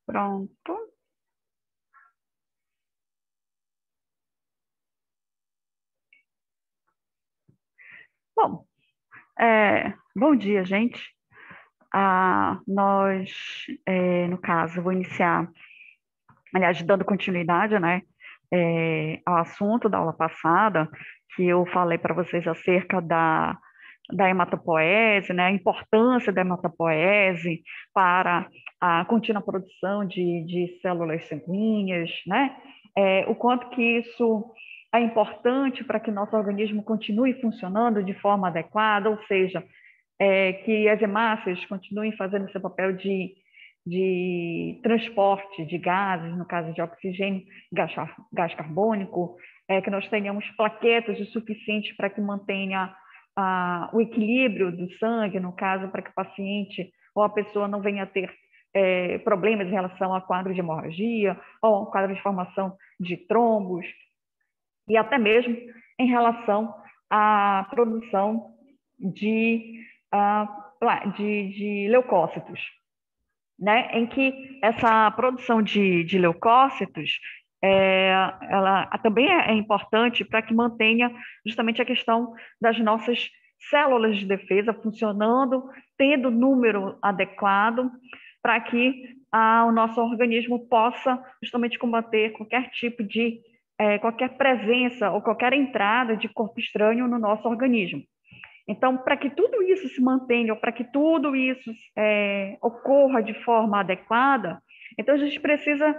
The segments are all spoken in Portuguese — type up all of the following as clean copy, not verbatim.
Pronto. Bom, bom dia, gente. No caso, vou iniciar, aliás, dando continuidade, né, ao assunto da aula passada, que eu falei para vocês acerca da hematopoese, né, a importância da hematopoese para a contínua produção de células sanguíneas, né, o quanto que isso é importante para que nosso organismo continue funcionando de forma adequada, ou seja, que as hemácias continuem fazendo seu papel de transporte de gases, no caso de oxigênio, gás carbônico, que nós tenhamos plaquetas o suficiente para que mantenha o equilíbrio do sangue, no caso, para que o paciente ou a pessoa não venha a ter problemas em relação a quadro de hemorragia ou a quadro de formação de trombos, e até mesmo em relação à produção de, de leucócitos, né? Em que essa produção de leucócitos ela também é importante para que mantenha justamente a questão das nossas células de defesa funcionando, tendo número adequado, para que o nosso organismo possa justamente combater qualquer tipo de qualquer presença ou qualquer entrada de corpo estranho no nosso organismo. Então, para que tudo isso se mantenha, ou para que tudo isso ocorra de forma adequada, então a gente precisa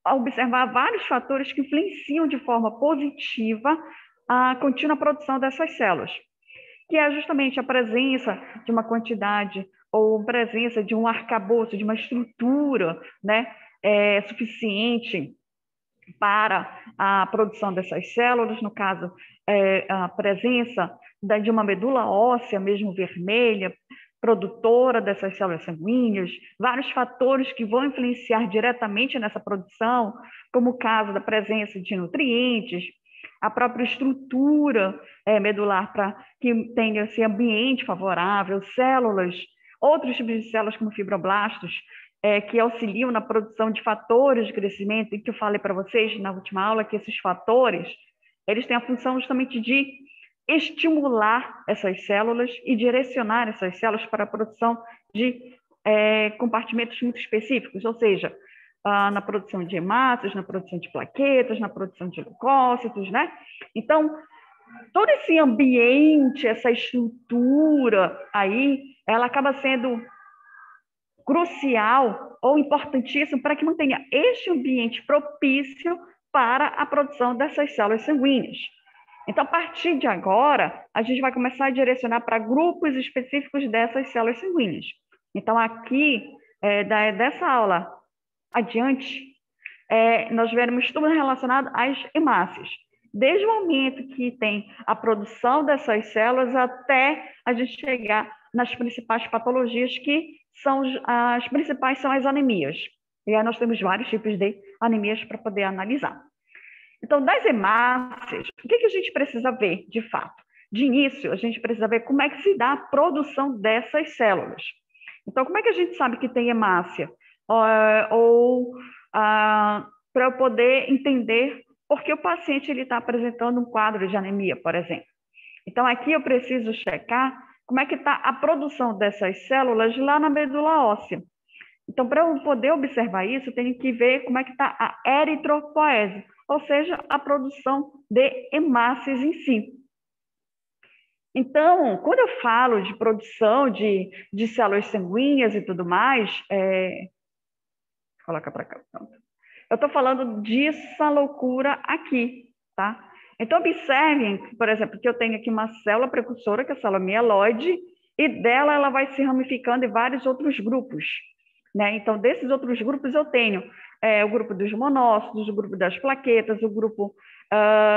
observar vários fatores que influenciam de forma positiva a contínua produção dessas células, que é justamente a presença de uma quantidade ou presença de um arcabouço, de uma estrutura, né, suficiente para a produção dessas células, no caso, a presença de uma medula óssea, mesmo vermelha, produtora dessas células sanguíneas, vários fatores que vão influenciar diretamente nessa produção, como o caso da presença de nutrientes, a própria estrutura medular para que tenha esse ambiente favorável, células, outros tipos de células como fibroblastos, que auxiliam na produção de fatores de crescimento, e que eu falei para vocês na última aula, que esses fatores, eles têm a função justamente de estimular essas células e direcionar essas células para a produção de compartimentos muito específicos, ou seja, na produção de hemácias, na produção de plaquetas, na produção de leucócitos, né? Então, todo esse ambiente, essa estrutura aí, ela acaba sendo crucial ou importantíssimo para que mantenha este ambiente propício para a produção dessas células sanguíneas. Então, a partir de agora, a gente vai começar a direcionar para grupos específicos dessas células sanguíneas. Então, aqui, dessa aula adiante, nós veremos tudo relacionado às hemácias. Desde o momento que tem a produção dessas células até a gente chegar nas principais patologias, que são as principais são as anemias. E aí nós temos vários tipos de anemias para poder analisar. Então, das hemácias, o que a gente precisa ver, de fato? De início, a gente precisa ver como é que se dá a produção dessas células. Então, como é que a gente sabe que tem hemácia? Para eu poder entender por que o paciente está apresentando um quadro de anemia, por exemplo. Então, aqui eu preciso checar como é que está a produção dessas células lá na medula óssea. Então, para eu poder observar isso, eu tenho que ver como é que está a eritropoese, ou seja, a produção de hemácias em si. Então, quando eu falo de produção de células sanguíneas e tudo mais, coloca para cá, pronto. Eu estou falando disso loucura aqui, tá? Então, observem, por exemplo, que eu tenho aqui uma célula precursora, que é a célula mieloide, e dela ela vai se ramificando em vários outros grupos, né? Então, desses outros grupos eu tenho o grupo dos monócitos, o grupo das plaquetas, o grupo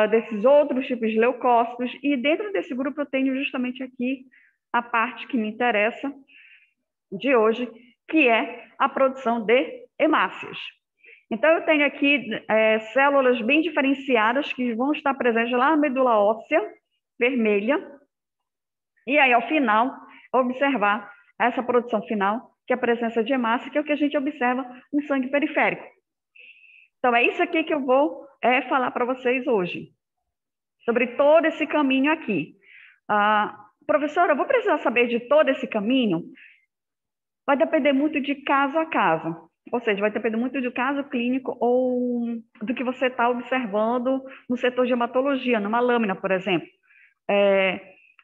desses outros tipos de leucócitos, e dentro desse grupo eu tenho justamente aqui a parte que me interessa de hoje, que é a produção de hemácias. Então, eu tenho aqui células bem diferenciadas que vão estar presentes lá na medula óssea vermelha, e aí, ao final, observar essa produção final que é a presença de hemácia, que é o que a gente observa no sangue periférico. Então, é isso aqui que eu vou falar para vocês hoje, sobre todo esse caminho aqui. Professora, eu vou precisar saber de todo esse caminho? Vai depender muito de caso a caso. Ou seja, vai depender muito do caso clínico ou do que você está observando no setor de hematologia, numa lâmina, por exemplo.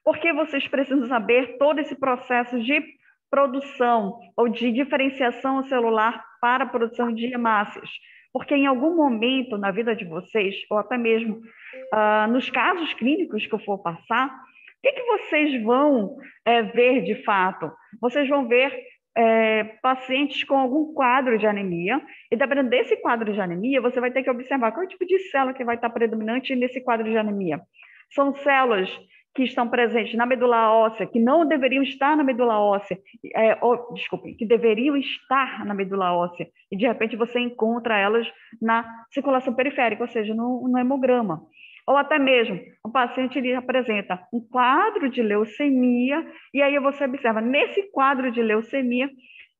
Por que vocês precisam saber todo esse processo de produção ou de diferenciação celular para a produção de hemácias? Porque em algum momento na vida de vocês, ou até mesmo nos casos clínicos que eu for passar, o que vocês vão ver de fato? Vocês vão ver pacientes com algum quadro de anemia, e dependendo desse quadro de anemia, você vai ter que observar qual é o tipo de célula que vai estar predominante nesse quadro de anemia. São células que estão presentes na medula óssea, que não deveriam estar na medula óssea, que deveriam estar na medula óssea, e de repente você encontra elas na circulação periférica, ou seja, no hemograma. Ou até mesmo, o paciente ele apresenta um quadro de leucemia, e aí você observa, nesse quadro de leucemia,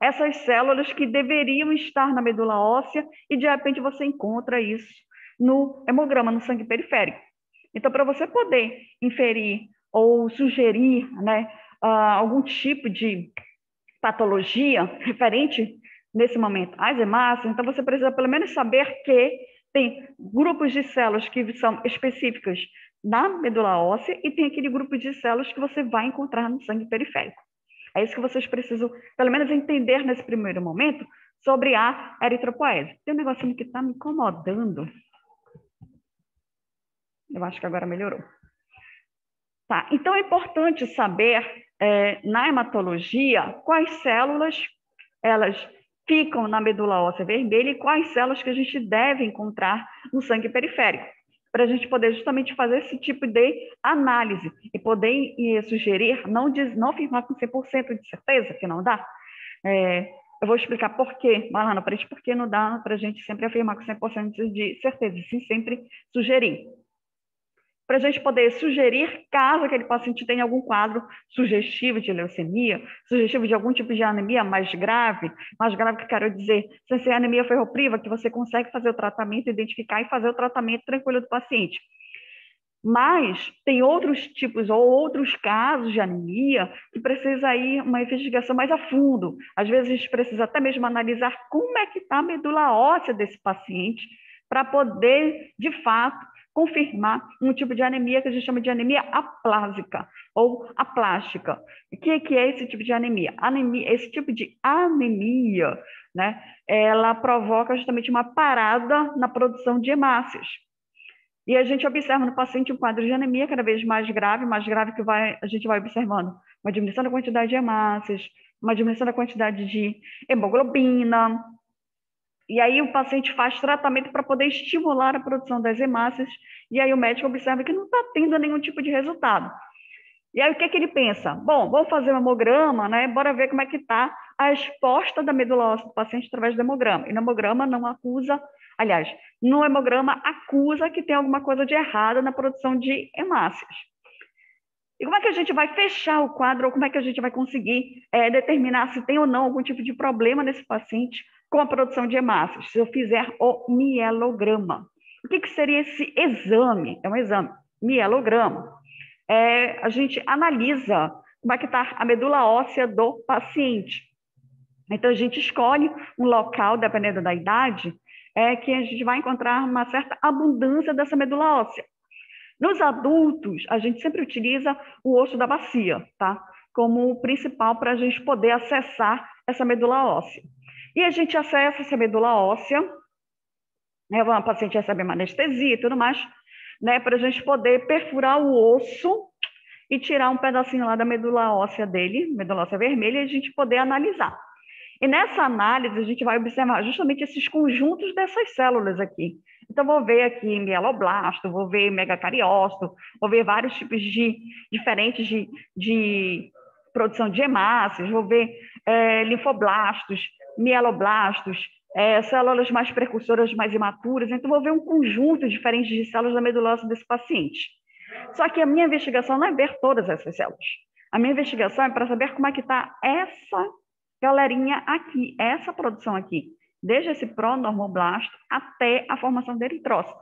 essas células que deveriam estar na medula óssea, e de repente você encontra isso no hemograma, no sangue periférico. Então, para você poder inferir ou sugerir, né, algum tipo de patologia referente, nesse momento, às hemácias, então você precisa pelo menos saber que tem grupos de células que são específicas na medula óssea e tem aquele grupo de células que você vai encontrar no sangue periférico. É isso que vocês precisam, pelo menos, entender nesse primeiro momento sobre a eritropoese. Tem um negocinho que está me incomodando. Eu acho que agora melhorou. Tá, então é importante saber, na hematologia, quais células elas ficam na medula óssea vermelha e quais células que a gente deve encontrar no sangue periférico, para a gente poder justamente fazer esse tipo de análise e poder sugerir, não afirmar com 100% de certeza, que não dá. Eu vou explicar por quê, vai lá na frente, porque não dá para a gente sempre afirmar com 100% de certeza, e sim sempre sugerir. Para a gente poder sugerir, caso aquele paciente tenha algum quadro sugestivo de leucemia, sugestivo de algum tipo de anemia mais grave que eu quero dizer, sem anemia ferropriva, que você consegue fazer o tratamento, identificar e fazer o tratamento tranquilo do paciente. Mas tem outros tipos ou outros casos de anemia que precisa ir uma investigação mais a fundo. Às vezes a gente precisa até mesmo analisar como é que está a medula óssea desse paciente para poder, de fato, confirmar um tipo de anemia que a gente chama de anemia aplásica ou aplástica. O que é esse tipo de anemia? Esse tipo de anemia, né, ela provoca justamente uma parada na produção de hemácias. E a gente observa no paciente um quadro de anemia cada vez mais grave que a gente vai observando uma diminuição da quantidade de hemácias, uma diminuição da quantidade de hemoglobina. E aí o paciente faz tratamento para poder estimular a produção das hemácias, e aí o médico observa que não está tendo nenhum tipo de resultado. E aí o que ele pensa? Bom, vamos fazer um hemograma, né? Bora ver como é que está a resposta da medula óssea do paciente através do hemograma. E no hemograma não acusa, aliás, no hemograma acusa que tem alguma coisa de errado na produção de hemácias. E como é que a gente vai fechar o quadro, ou como é que a gente vai conseguir determinar se tem ou não algum tipo de problema nesse paciente com a produção de hemácias, se eu fizer o mielograma? O que seria esse exame? É um exame, mielograma. A gente analisa como é que está a medula óssea do paciente. Então, a gente escolhe um local, dependendo da idade, que a gente vai encontrar uma certa abundância dessa medula óssea. Nos adultos, a gente sempre utiliza o osso da bacia, tá? Como principal para a gente poder acessar essa medula óssea. E a gente acessa essa medula óssea, né? O paciente recebe uma anestesia e tudo mais, né? Para a gente poder perfurar o osso e tirar um pedacinho lá da medula óssea dele, medula óssea vermelha, e a gente poder analisar. E nessa análise, a gente vai observar justamente esses conjuntos dessas células aqui. Então, vou ver aqui mieloblasto, vou ver megacariócito, vou ver vários tipos diferentes de produção de hemácias, vou ver linfoblastos, mieloblastos, células mais precursoras, mais imaturas. Então, vou ver um conjunto diferente de células da medula óssea desse paciente. Só que a minha investigação não é ver todas essas células. A minha investigação é para saber como é que está essa galerinha aqui, essa produção aqui, desde esse pronormoblasto até a formação de eritrócito.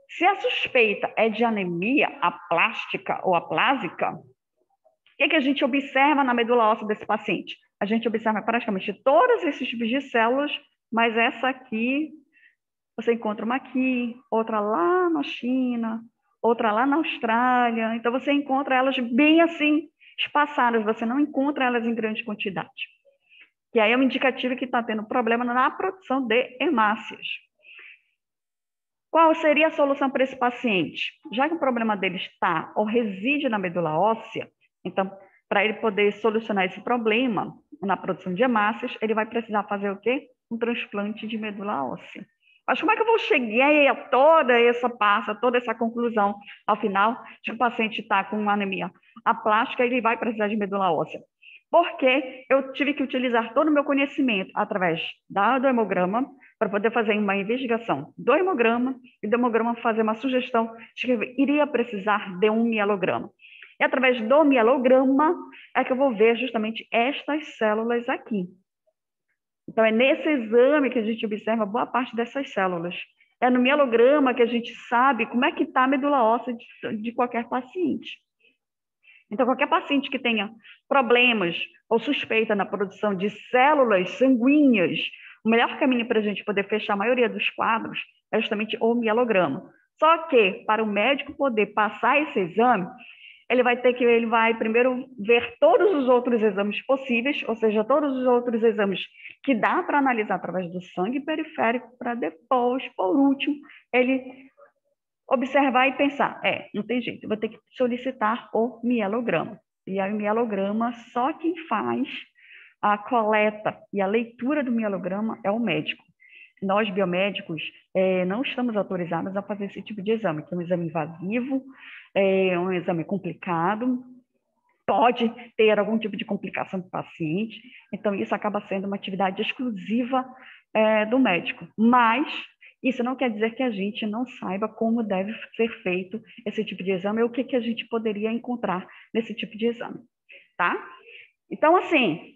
Se a suspeita é de anemia aplástica ou aplásica, o que a gente observa na medula óssea desse paciente? A gente observa praticamente todos esses tipos de células, mas essa aqui, você encontra uma aqui, outra lá na China, outra lá na Austrália. Então, você encontra elas bem assim, espaçadas, você não encontra elas em grande quantidade. Que aí é um indicativo que está tendo problema na produção de hemácias. Qual seria a solução para esse paciente? Já que o problema dele está ou reside na medula óssea, então, para ele poder solucionar esse problema na produção de hemácias, ele vai precisar fazer o quê? Um transplante de medula óssea. Mas como é que eu vou chegar a toda essa conclusão, ao final, de que o paciente está com uma anemia aplástica, ele vai precisar de medula óssea? Porque eu tive que utilizar todo o meu conhecimento através do hemograma, para poder fazer uma investigação do hemograma, e do hemograma fazer uma sugestão de que iria precisar de um mielograma. E através do mielograma é que eu vou ver justamente estas células aqui. Então, é nesse exame que a gente observa boa parte dessas células. É no mielograma que a gente sabe como é que está a medula óssea de qualquer paciente. Então, qualquer paciente que tenha problemas ou suspeita na produção de células sanguíneas, o melhor caminho para a gente poder fechar a maioria dos quadros é justamente o mielograma. Só que, para o médico poder passar esse exame, ele vai primeiro ver todos os outros exames possíveis, ou seja, todos os outros exames que dá para analisar através do sangue periférico, para depois, por último, ele observar e pensar, não tem jeito, eu vou ter que solicitar o mielograma. E aí o mielograma, só quem faz a coleta e a leitura do mielograma é o médico. Nós, biomédicos, não estamos autorizados a fazer esse tipo de exame, que é um exame invasivo, é um exame complicado, pode ter algum tipo de complicação para o paciente, então isso acaba sendo uma atividade exclusiva do médico. Mas isso não quer dizer que a gente não saiba como deve ser feito esse tipo de exame ou o que a gente poderia encontrar nesse tipo de exame, tá? Então, assim,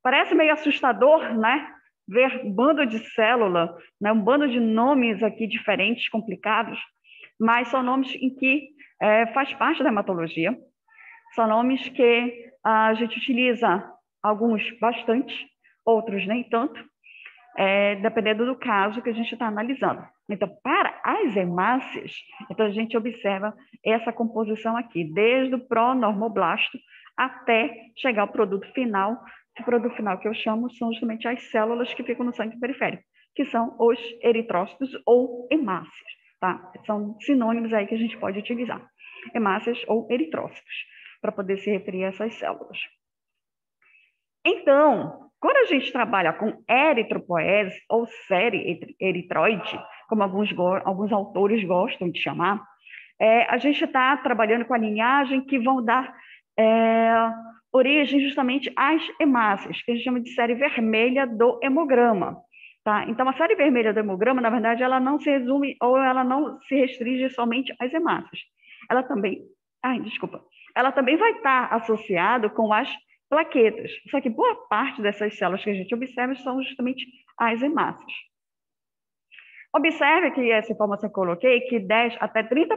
parece meio assustador, né? Ver um bando de célula, né? Um bando de nomes aqui diferentes, complicados, mas são nomes em que faz parte da hematologia, são nomes que a gente utiliza, alguns bastante, outros nem tanto, dependendo do caso que a gente está analisando. Então, para as hemácias, então a gente observa essa composição aqui, desde o pronormoblasto até chegar ao produto final. O produto final que eu chamo são justamente as células que ficam no sangue periférico, que são os eritrócitos ou hemácias, tá? São sinônimos aí que a gente pode utilizar, hemácias ou eritrócitos, para poder se referir a essas células. Então, quando a gente trabalha com eritropoese ou série eritroide, como alguns autores gostam de chamar, a gente está trabalhando com a linhagem que vão dar origem justamente às hemácias, que a gente chama de série vermelha do hemograma. Tá? Então, a série vermelha do hemograma, na verdade, ela não se resume ou ela não se restringe somente às hemácias. Ela também, ela também vai estar associada com as plaquetas. Só que boa parte dessas células que a gente observa são justamente as hemácias. Observe que essa informação que eu coloquei, que 10 até 30%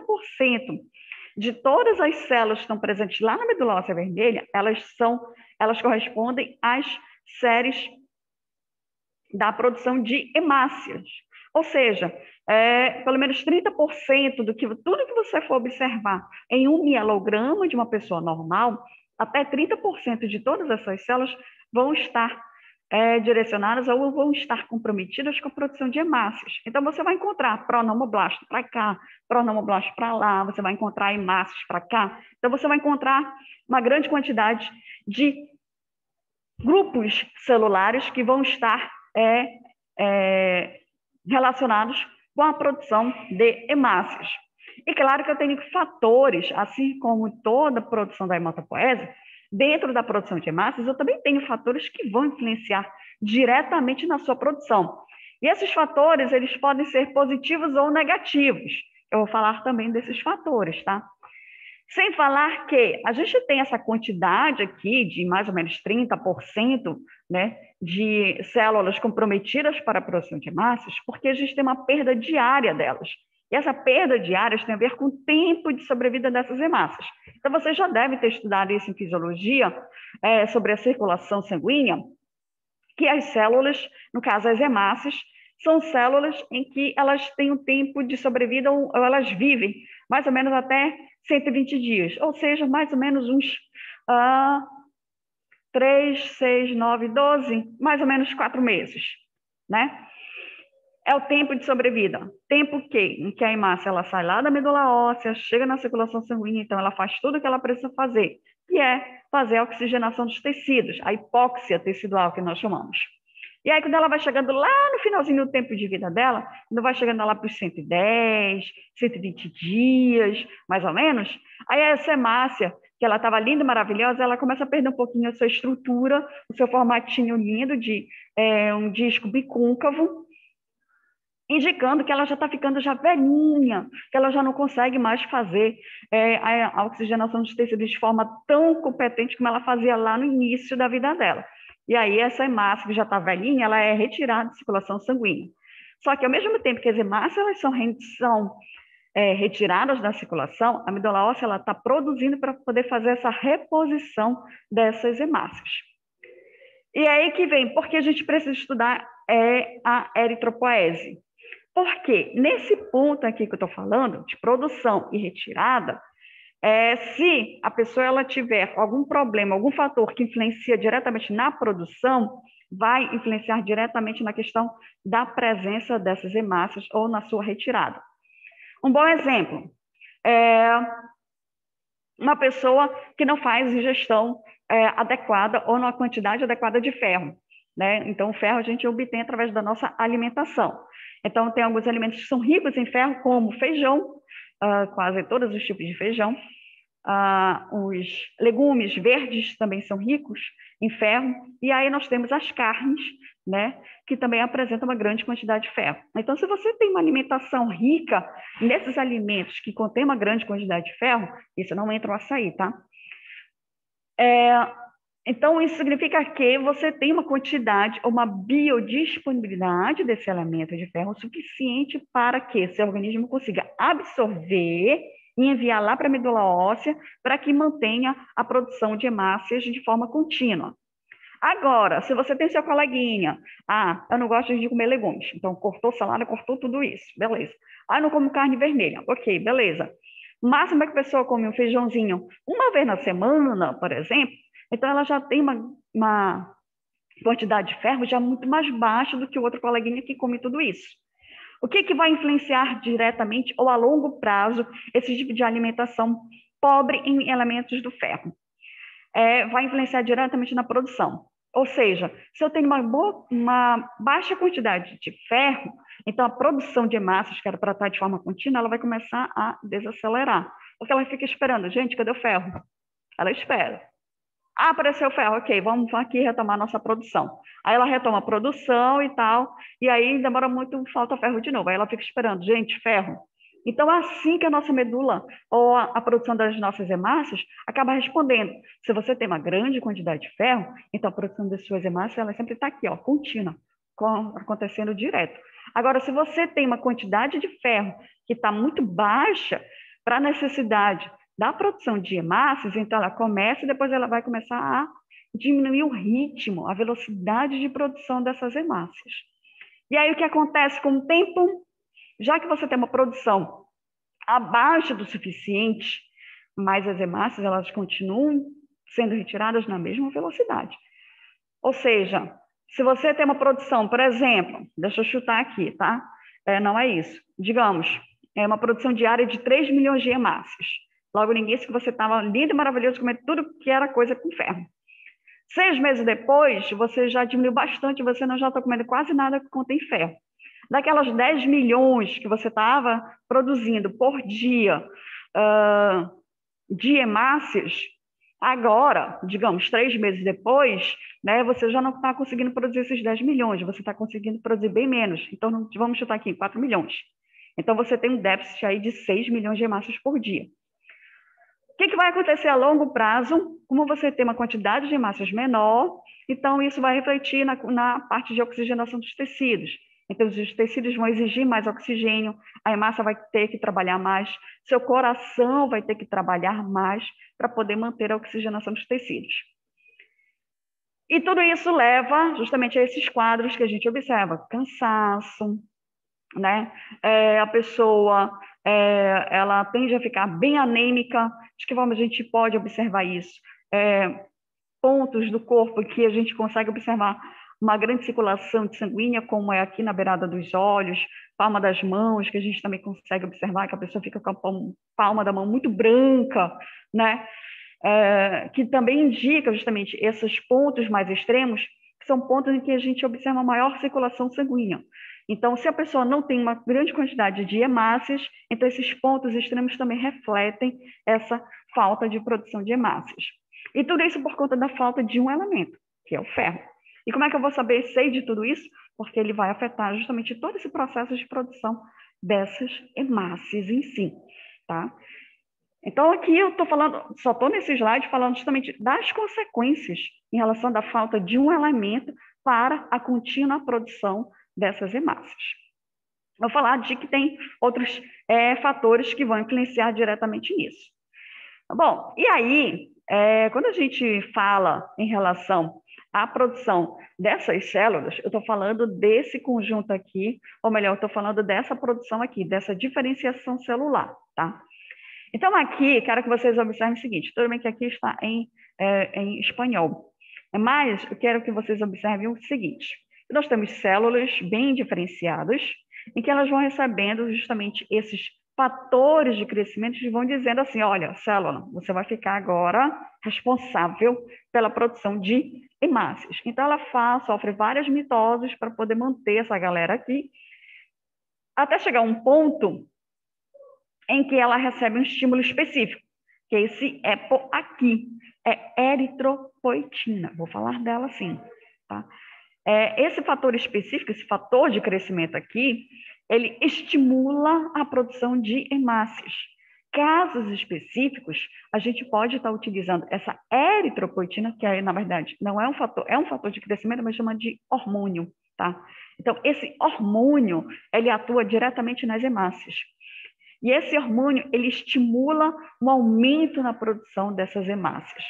de todas as células que estão presentes lá na medula óssea vermelha, elas correspondem às séries da produção de hemácias. Ou seja, pelo menos 30% tudo que você for observar em um mielograma de uma pessoa normal, até 30% de todas essas células vão estar direcionadas ou vão estar comprometidas com a produção de hemácias. Então, você vai encontrar pronormoblasto para cá, pronormoblasto para lá, você vai encontrar hemácias para cá. Então, você vai encontrar uma grande quantidade de grupos celulares que vão estar relacionados com a produção de hemácias. E claro que eu tenho fatores, assim como toda a produção da hematopoese, dentro da produção de hemácias, eu também tenho fatores que vão influenciar diretamente na sua produção. E esses fatores, eles podem ser positivos ou negativos. Eu vou falar também desses fatores, tá? Sem falar que a gente tem essa quantidade aqui de mais ou menos 30%, né, de células comprometidas para a produção de hemácias, porque a gente tem uma perda diária delas. E essa perda diária tem a ver com o tempo de sobrevida dessas hemácias. Então, você já deve ter estudado isso em fisiologia, sobre a circulação sanguínea, que as células, no caso as hemácias, são células em que elas têm um tempo de sobrevida, ou elas vivem mais ou menos até 120 dias, ou seja, mais ou menos uns 3, 6, 9, 12, mais ou menos 4 meses, né? É o tempo de sobrevida. Tempo em que a hemácia ela sai lá da medula óssea, chega na circulação sanguínea, então ela faz tudo o que ela precisa fazer, que é fazer a oxigenação dos tecidos, a hipóxia tecidual que nós chamamos. E aí, quando ela vai chegando lá no finalzinho do tempo de vida dela, quando vai chegando lá para os 110, 120 dias, mais ou menos, aí essa hemácia, que ela estava linda e maravilhosa, ela começa a perder um pouquinho a sua estrutura, o seu formatinho lindo de um disco bicôncavo, indicando que ela já está ficando já velhinha, que ela já não consegue mais fazer a oxigenação dos tecidos de forma tão competente como ela fazia lá no início da vida dela. E aí essa hemácia que já está velhinha, ela é retirada de circulação sanguínea. Só que ao mesmo tempo que as hemácias elas são retiradas da circulação, a medula óssea ela está produzindo para poder fazer essa reposição dessas hemácias. E aí que vem, porque a gente precisa estudar a eritropoese. Porque nesse ponto aqui que eu estou falando, de produção e retirada, se a pessoa ela tiver algum problema, algum fator que influencia diretamente na produção, vai influenciar diretamente na questão da presença dessas hemácias ou na sua retirada. Um bom exemplo é uma pessoa que não faz ingestão adequada ou numa quantidade adequada de ferro, né? Então, o ferro a gente obtém através da nossa alimentação. Então, tem alguns alimentos que são ricos em ferro, como feijão, quase todos os tipos de feijão. Os legumes verdes também são ricos em ferro. E aí nós temos as carnes, né, que também apresentam uma grande quantidade de ferro. Então, se você tem uma alimentação rica nesses alimentos que contêm uma grande quantidade de ferro, isso não entra no açaí, tá? Então, isso significa que você tem uma quantidade, uma biodisponibilidade desse elemento de ferro suficiente para que seu organismo consiga absorver e enviar lá para a medula óssea para que mantenha a produção de hemácias de forma contínua. Agora, se você tem seu coleguinha, eu não gosto de comer legumes, então cortou salada, cortou tudo isso, beleza. Eu não como carne vermelha, ok, beleza. O máximo é que a pessoa come um feijãozinho uma vez na semana, por exemplo, então ela já tem uma quantidade de ferro já muito mais baixa do que o outro coleguinha que come tudo isso. O que vai influenciar diretamente ou a longo prazo esse tipo de alimentação pobre em elementos do ferro? Vai influenciar diretamente na produção. Ou seja, se eu tenho uma baixa quantidade de ferro, então a produção de hemácias, que era para estar de forma contínua, ela vai começar a desacelerar. Porque ela fica esperando, gente, cadê o ferro? Ela espera. Apareceu o ferro, ok, vamos aqui retomar nossa produção. Aí ela retoma a produção e tal, e aí demora muito, falta ferro de novo. Aí ela fica esperando, gente, ferro. Então, é assim que a nossa medula, ou a produção das nossas hemácias, acaba respondendo. Se você tem uma grande quantidade de ferro, então a produção das suas hemácias, ela sempre está aqui, ó, contínua, acontecendo direto. Agora, se você tem uma quantidade de ferro que está muito baixa para a necessidade da produção de hemácias, então ela começa e depois ela vai começar a diminuir o ritmo, a velocidade de produção dessas hemácias. E aí o que acontece com o tempo? Já que você tem uma produção abaixo do suficiente, mas as hemácias elas continuam sendo retiradas na mesma velocidade. Ou seja, se você tem uma produção, por exemplo, deixa eu chutar aqui, tá? Não é isso. Digamos, é uma produção diária de 3 milhões de hemácias. Logo no início que você estava lindo e maravilhoso, comendo tudo que era coisa com ferro. 6 meses depois, você já diminuiu bastante, você não já está comendo quase nada que contém ferro. Daquelas 10 milhões que você estava produzindo por dia de hemácias, agora, digamos, 3 meses depois, né, você já não está conseguindo produzir esses 10 milhões, você está conseguindo produzir bem menos. Então, vamos chutar aqui, 4 milhões. Então, você tem um déficit aí de 6 milhões de hemácias por dia. O que vai acontecer a longo prazo? Como você tem uma quantidade de hemácias menor, então isso vai refletir na parte de oxigenação dos tecidos. Então, os tecidos vão exigir mais oxigênio, a hemácia vai ter que trabalhar mais, seu coração vai ter que trabalhar mais para poder manter a oxigenação dos tecidos. E tudo isso leva justamente a esses quadros que a gente observa: cansaço, né? A pessoa ela tende a ficar bem anêmica. De que forma a gente pode observar isso? Pontos do corpo que a gente consegue observar uma grande circulação de sanguínea, como é aqui na beirada dos olhos, palma das mãos, que a gente também consegue observar que a pessoa fica com a palma da mão muito branca, né? Que também indica justamente esses pontos mais extremos, que são pontos em que a gente observa maior circulação sanguínea. Então, se a pessoa não tem uma grande quantidade de hemácias, então esses pontos extremos também refletem essa falta de produção de hemácias. E tudo isso por conta da falta de um elemento, que é o ferro. E como é que eu vou sei de tudo isso? Porque ele vai afetar justamente todo esse processo de produção dessas hemácias em si, tá? Então, aqui eu estou falando, só estou nesse slide falando justamente das consequências em relação da falta de um elemento para a contínua produção dessas hemácias. Vou falar de que tem outros fatores que vão influenciar diretamente nisso. Bom, e aí, quando a gente fala em relação à produção dessas células, eu estou falando desse conjunto aqui, ou melhor, eu estou falando dessa produção aqui, dessa diferenciação celular, tá? Então, aqui, quero que vocês observem o seguinte, tudo bem que aqui está em espanhol, mas eu quero que vocês observem o seguinte: nós temos células bem diferenciadas, em que elas vão recebendo justamente esses fatores de crescimento que vão dizendo assim: olha, célula, você vai ficar agora responsável pela produção de hemácias. Então, ela sofre várias mitoses para poder manter essa galera aqui, até chegar a um ponto em que ela recebe um estímulo específico, que esse aqui, é eritropoetina. Vou falar dela assim, tá? Esse fator específico, esse fator de crescimento aqui, ele estimula a produção de hemácias. Casos específicos, a gente pode estar utilizando essa eritropoetina, que na verdade não é um fator de crescimento, mas chama de hormônio, tá? Então, esse hormônio, ele atua diretamente nas hemácias. E esse hormônio, ele estimula um aumento na produção dessas hemácias.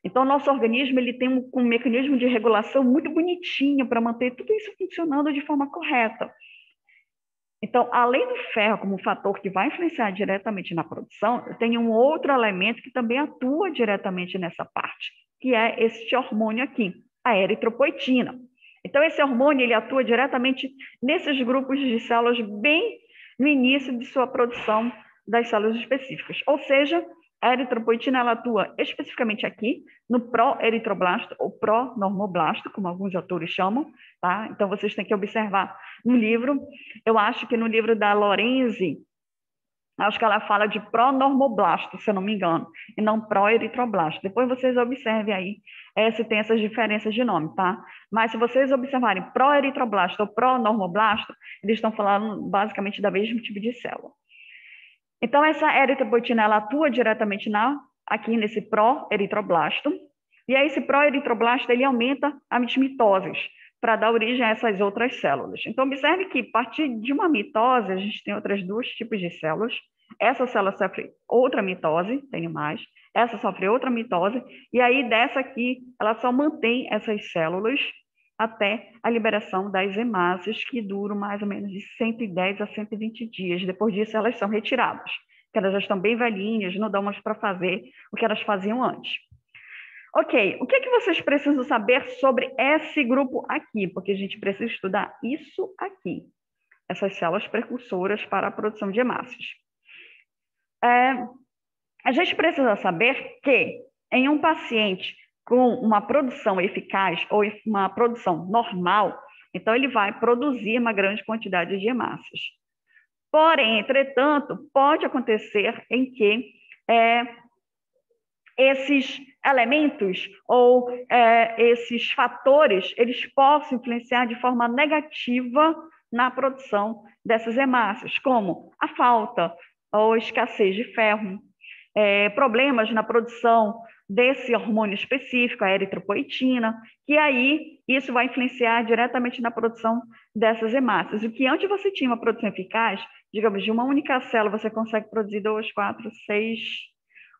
Então, o nosso organismo ele tem um mecanismo de regulação muito bonitinho para manter tudo isso funcionando de forma correta. Então, além do ferro como fator que vai influenciar diretamente na produção, tem um outro elemento que também atua diretamente nessa parte, que é este hormônio aqui, a eritropoetina. Então, esse hormônio ele atua diretamente nesses grupos de células bem no início de sua produção das células específicas. Ou seja, a eritropoetina ela atua especificamente aqui no pró-eritroblasto ou pró-normoblasto, como alguns autores chamam, tá? Então vocês têm que observar no livro. Eu acho que no livro da Lorenzi, acho que ela fala de pró-normoblasto, se eu não me engano, e não pró-eritroblasto. Depois vocês observem aí se tem essas diferenças de nome, tá? Mas se vocês observarem pró-eritroblasto ou pró-normoblasto, eles estão falando basicamente do mesmo tipo de célula. Então, essa eritropoetina, ela atua diretamente aqui nesse pró-eritroblasto, e aí esse pró-eritroblasto, ele aumenta as mitoses, para dar origem a essas outras células. Então, observe que, a partir de uma mitose, a gente tem outros dois tipos de células. Essa célula sofre outra mitose, tem mais. Essa sofre outra mitose, e aí dessa aqui, ela só mantém essas células até a liberação das hemácias, que duram mais ou menos de 110 a 120 dias. Depois disso, elas são retiradas, porque elas já estão bem velhinhas, não dão mais para fazer o que elas faziam antes. Ok, o que vocês precisam saber sobre esse grupo aqui? Porque a gente precisa estudar isso aqui, essas células precursoras para a produção de hemácias. A gente precisa saber que em um paciente com uma produção eficaz ou uma produção normal, então ele vai produzir uma grande quantidade de hemácias. Porém, entretanto, pode acontecer em que esses elementos ou esses fatores, eles possam influenciar de forma negativa na produção dessas hemácias, como a falta ou escassez de ferro, problemas na produção desse hormônio específico, a eritropoetina, que aí isso vai influenciar diretamente na produção dessas hemácias. O que antes você tinha uma produção eficaz, digamos, de uma única célula, você consegue produzir 2, 4, 6,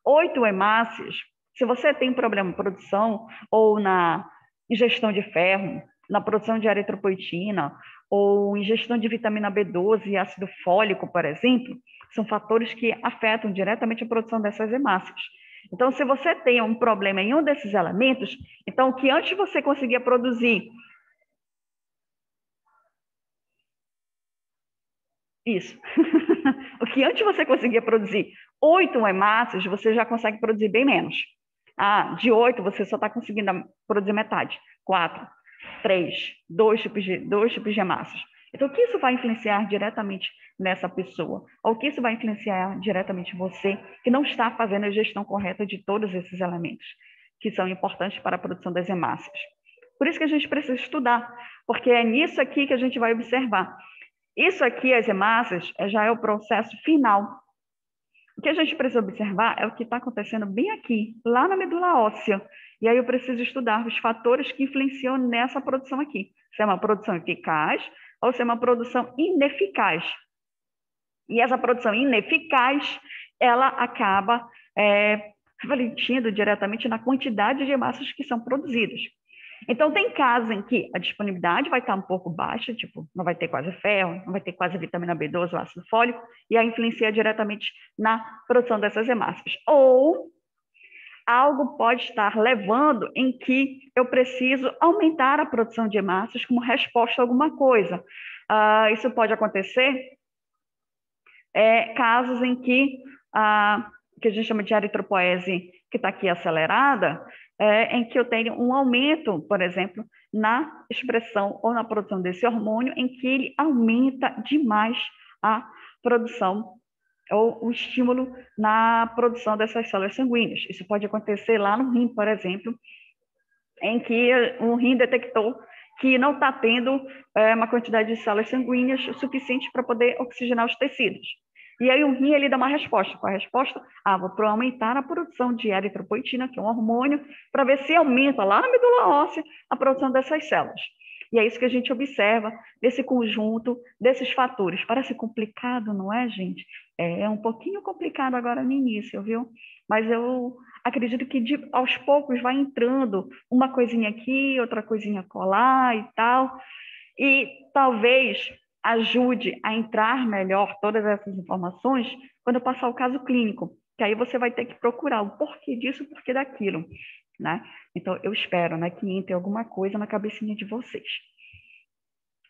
8 hemácias. Se você tem problema em produção ou na ingestão de ferro, na produção de eritropoetina, ou ingestão de vitamina B12 e ácido fólico, por exemplo, são fatores que afetam diretamente a produção dessas hemácias. Então, se você tem um problema em um desses elementos, então o que antes você conseguia produzir isso. O que antes você conseguia produzir 8 hemácias, você já consegue produzir bem menos. Ah, de 8 você só está conseguindo produzir metade. 4, 3, dois tipos de hemácias. Então, o que isso vai influenciar diretamente nessa pessoa? Ou o que isso vai influenciar diretamente em você, que não está fazendo a gestão correta de todos esses elementos, que são importantes para a produção das hemácias? Por isso que a gente precisa estudar, porque é nisso aqui que a gente vai observar. Isso aqui, as hemácias, já é o processo final. O que a gente precisa observar é o que está acontecendo bem aqui, lá na medula óssea. E aí eu preciso estudar os fatores que influenciam nessa produção aqui. Se é uma produção eficaz ou se é uma produção ineficaz. E essa produção ineficaz, ela acaba refletindo diretamente na quantidade de hemácias que são produzidas. Então, tem casos em que a disponibilidade vai estar um pouco baixa, tipo, não vai ter quase ferro, não vai ter quase vitamina B12 ou ácido fólico, e aí influencia diretamente na produção dessas hemácias. Ou algo pode estar levando em que eu preciso aumentar a produção de hemácias como resposta a alguma coisa. Isso pode acontecer casos em que a gente chama de eritropoese, que está aqui acelerada, em que eu tenho um aumento, por exemplo, na expressão ou na produção desse hormônio, em que ele aumenta demais a produção ou o estímulo na produção dessas células sanguíneas. Isso pode acontecer lá no rim, por exemplo, em que o rim detectou que não está tendo uma quantidade de células sanguíneas suficiente para poder oxigenar os tecidos. E aí o rim ele dá uma resposta. Qual a resposta? Vou aumentar a produção de eritropoetina, que é um hormônio, para ver se aumenta lá na medula óssea a produção dessas células. E é isso que a gente observa desse conjunto, desses fatores. Parece complicado, não é, gente? É um pouquinho complicado agora no início, viu? Mas eu acredito que aos poucos vai entrando uma coisinha aqui, outra coisinha colar e tal. E talvez ajude a entrar melhor todas essas informações quando eu passar o caso clínico, que aí você vai ter que procurar o porquê disso, o porquê daquilo, né? Então, eu espero, né, que entre alguma coisa na cabecinha de vocês.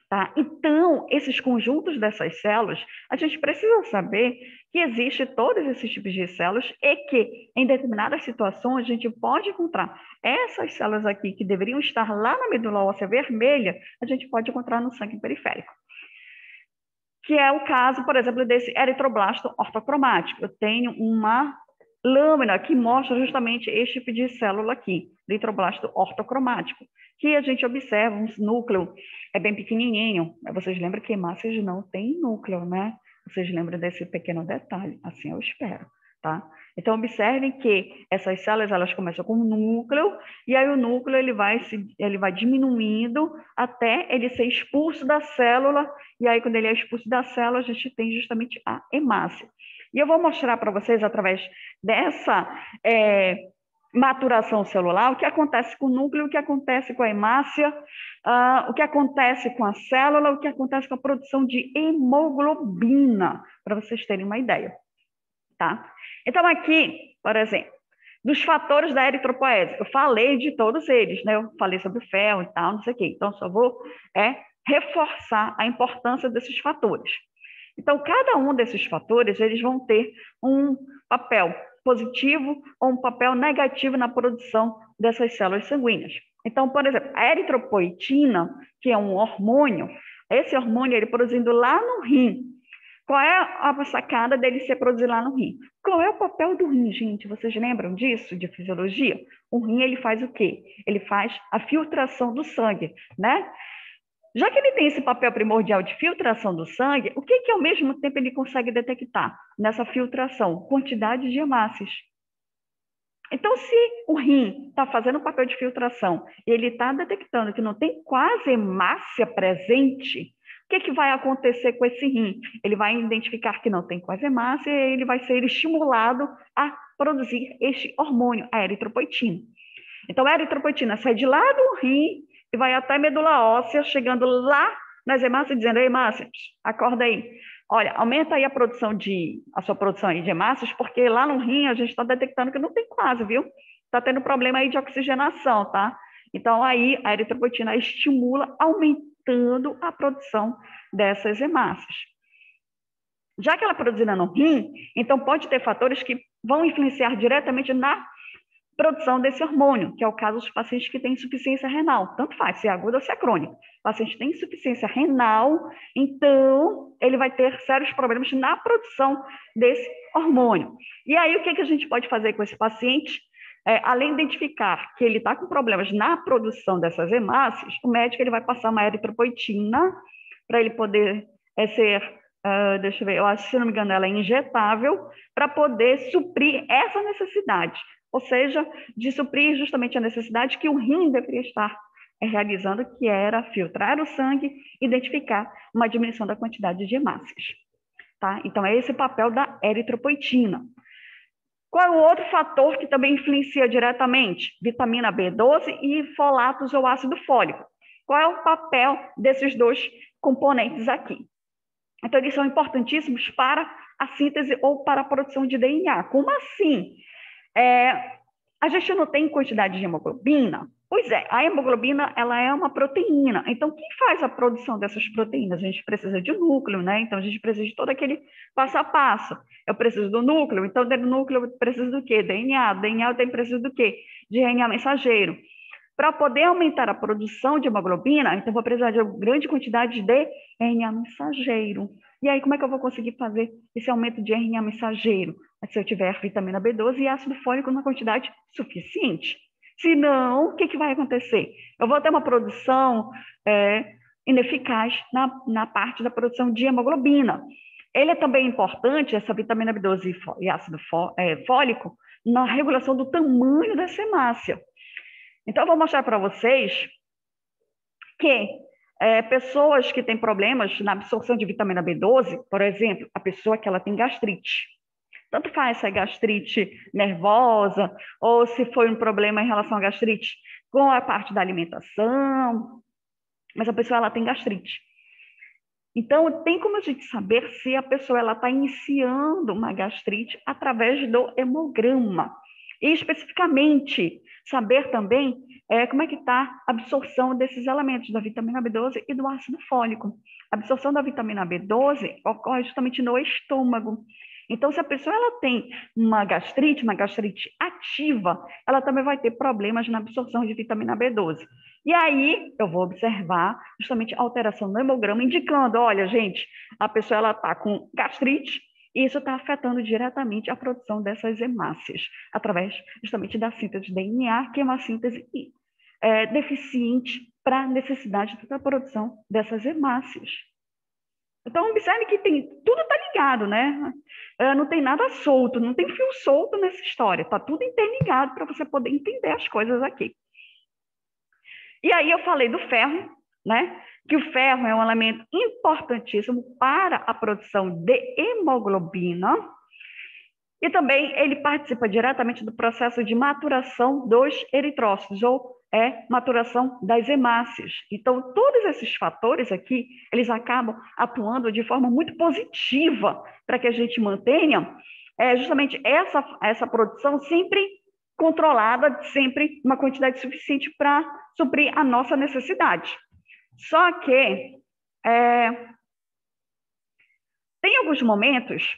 Tá? Então, esses conjuntos dessas células, a gente precisa saber que existe todos esses tipos de células e que, em determinadas situações, a gente pode encontrar essas células aqui que deveriam estar lá na medula óssea vermelha, a gente pode encontrar no sangue periférico. Que é o caso, por exemplo, desse eritroblasto ortocromático. Eu tenho uma lâmina que mostra justamente este tipo de célula aqui, eritroblasto ortocromático, que a gente observa um núcleo bem pequenininho. Vocês lembram que hemácias não tem núcleo, né? Vocês lembram desse pequeno detalhe? Assim eu espero, tá? Então, observem que essas células, elas começam com um núcleo, e aí o núcleo ele vai diminuindo até ele ser expulso da célula, e aí quando ele é expulso da célula, a gente tem justamente a hemácia. E eu vou mostrar para vocês, através dessa maturação celular, o que acontece com o núcleo, o que acontece com a hemácia, o que acontece com a célula, o que acontece com a produção de hemoglobina, para vocês terem uma ideia. Tá? Então, aqui, por exemplo, dos fatores da eritropoese, eu falei de todos eles, né? Eu falei sobre o ferro e tal, não sei o quê. Então, só vou reforçar a importância desses fatores. Então, cada um desses fatores, eles vão ter um papel positivo ou um papel negativo na produção dessas células sanguíneas. Então, por exemplo, a eritropoetina, que é um hormônio, esse hormônio ele produzindo lá no rim. Qual é a sacada dele ser produzido lá no rim? Qual é o papel do rim, gente? Vocês lembram disso, de fisiologia? O rim, ele faz o quê? Ele faz a filtração do sangue, né? Já que ele tem esse papel primordial de filtração do sangue, o que ao mesmo tempo ele consegue detectar nessa filtração? Quantidade de hemácias. Então, se o rim está fazendo o papel de filtração e ele está detectando que não tem quase hemácia presente, o que vai acontecer com esse rim? Ele vai identificar que não tem quase hemácia e ele vai ser estimulado a produzir este hormônio, a eritropoetina. Então, a eritropoetina sai de lá do rim e vai até a medula óssea, chegando lá nas hemácias, dizendo: ei, hemácias, acorda aí. Olha, aumenta aí a sua produção aí de hemácias, porque lá no rim a gente está detectando que não tem quase, viu? Está tendo problema aí de oxigenação, tá? Então, aí a eritropoetina estimula, aumentando a produção dessas hemácias. Já que ela é produzida no rim, então pode ter fatores que vão influenciar diretamente na produção desse hormônio, que é o caso dos pacientes que têm insuficiência renal. Tanto faz, se é aguda ou se é crônica. O paciente tem insuficiência renal, então ele vai ter sérios problemas na produção desse hormônio. E aí, o que a gente pode fazer com esse paciente? Além de identificar que ele está com problemas na produção dessas hemácias, o médico ele vai passar uma eritropoetina para ele poder ser, deixa eu ver, eu acho, se não me engano, ela é injetável, para poder suprir essa necessidade. Ou seja, de suprir justamente a necessidade que o rim deveria estar realizando, que era filtrar o sangue, identificar uma diminuição da quantidade de hemácias. Tá? Então, é esse o papel da eritropoetina. Qual é o outro fator que também influencia diretamente? Vitamina B12 e folatos ou ácido fólico. Qual é o papel desses dois componentes aqui? Então, eles são importantíssimos para a síntese ou para a produção de DNA. Como assim? A gente não tem quantidade de hemoglobina? Pois é, a hemoglobina ela é uma proteína. Então, quem faz a produção dessas proteínas? A gente precisa de núcleo, né? Então, a gente precisa de todo aquele passo a passo. Eu preciso do núcleo, então, dentro do núcleo, eu preciso do quê? DNA. DNA eu tenho preciso do quê? De RNA mensageiro. Para poder aumentar a produção de hemoglobina, então, vou precisar de uma grande quantidade de RNA mensageiro. E aí, como é que eu vou conseguir fazer esse aumento de RNA mensageiro? Se eu tiver vitamina B12 e ácido fólico na quantidade suficiente. Se não, o que vai acontecer? Eu vou ter uma produção ineficaz na parte da produção de hemoglobina. Ele é também importante, essa vitamina B12 e ácido fólico, na regulação do tamanho dessa hemácia. Então, eu vou mostrar para vocês que pessoas que têm problemas na absorção de vitamina B12, por exemplo, a pessoa que ela tem gastrite. Tanto faz se é gastrite nervosa ou se foi um problema em relação à gastrite com a parte da alimentação, mas a pessoa ela tem gastrite. Então, tem como a gente saber se a pessoa está iniciando uma gastrite através do hemograma. E, especificamente, saber também como é que está a absorção desses elementos, da vitamina B12 e do ácido fólico. A absorção da vitamina B12 ocorre justamente no estômago. Então, se a pessoa ela tem uma gastrite ativa, ela também vai ter problemas na absorção de vitamina B12. E aí, eu vou observar justamente a alteração no hemograma, indicando, olha, gente, a pessoa ela está com gastrite, e isso está afetando diretamente a produção dessas hemácias, através justamente da síntese de DNA, que é uma síntese deficiente para a necessidade da produção dessas hemácias. Então, observe que tudo está ligado, né? Não tem nada solto, não tem fio solto nessa história, está tudo interligado para você poder entender as coisas aqui. E aí eu falei do ferro, né? Que o ferro é um elemento importantíssimo para a produção de hemoglobina e também ele participa diretamente do processo de maturação dos eritrócitos, ou maturação das hemácias. Então, todos esses fatores aqui, eles acabam atuando de forma muito positiva para que a gente mantenha justamente essa produção sempre controlada, sempre uma quantidade suficiente para suprir a nossa necessidade. Só que tem alguns momentos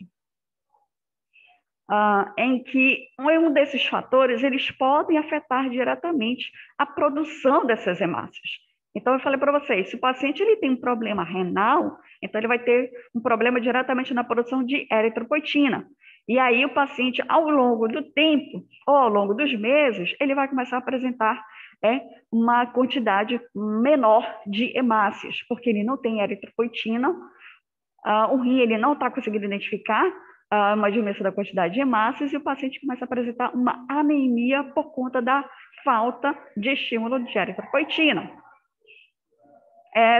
em que um desses fatores eles podem afetar diretamente a produção dessas hemácias. Então, eu falei para vocês, se o paciente ele tem um problema renal, então ele vai ter um problema diretamente na produção de eritropoetina. E aí o paciente, ao longo do tempo, ou ao longo dos meses, ele vai começar a apresentar é uma quantidade menor de hemácias, porque ele não tem eritropoetina, o rim ele não está conseguindo identificar uma diminuição da quantidade de hemácias e o paciente começa a apresentar uma anemia por conta da falta de estímulo de eritropoetina.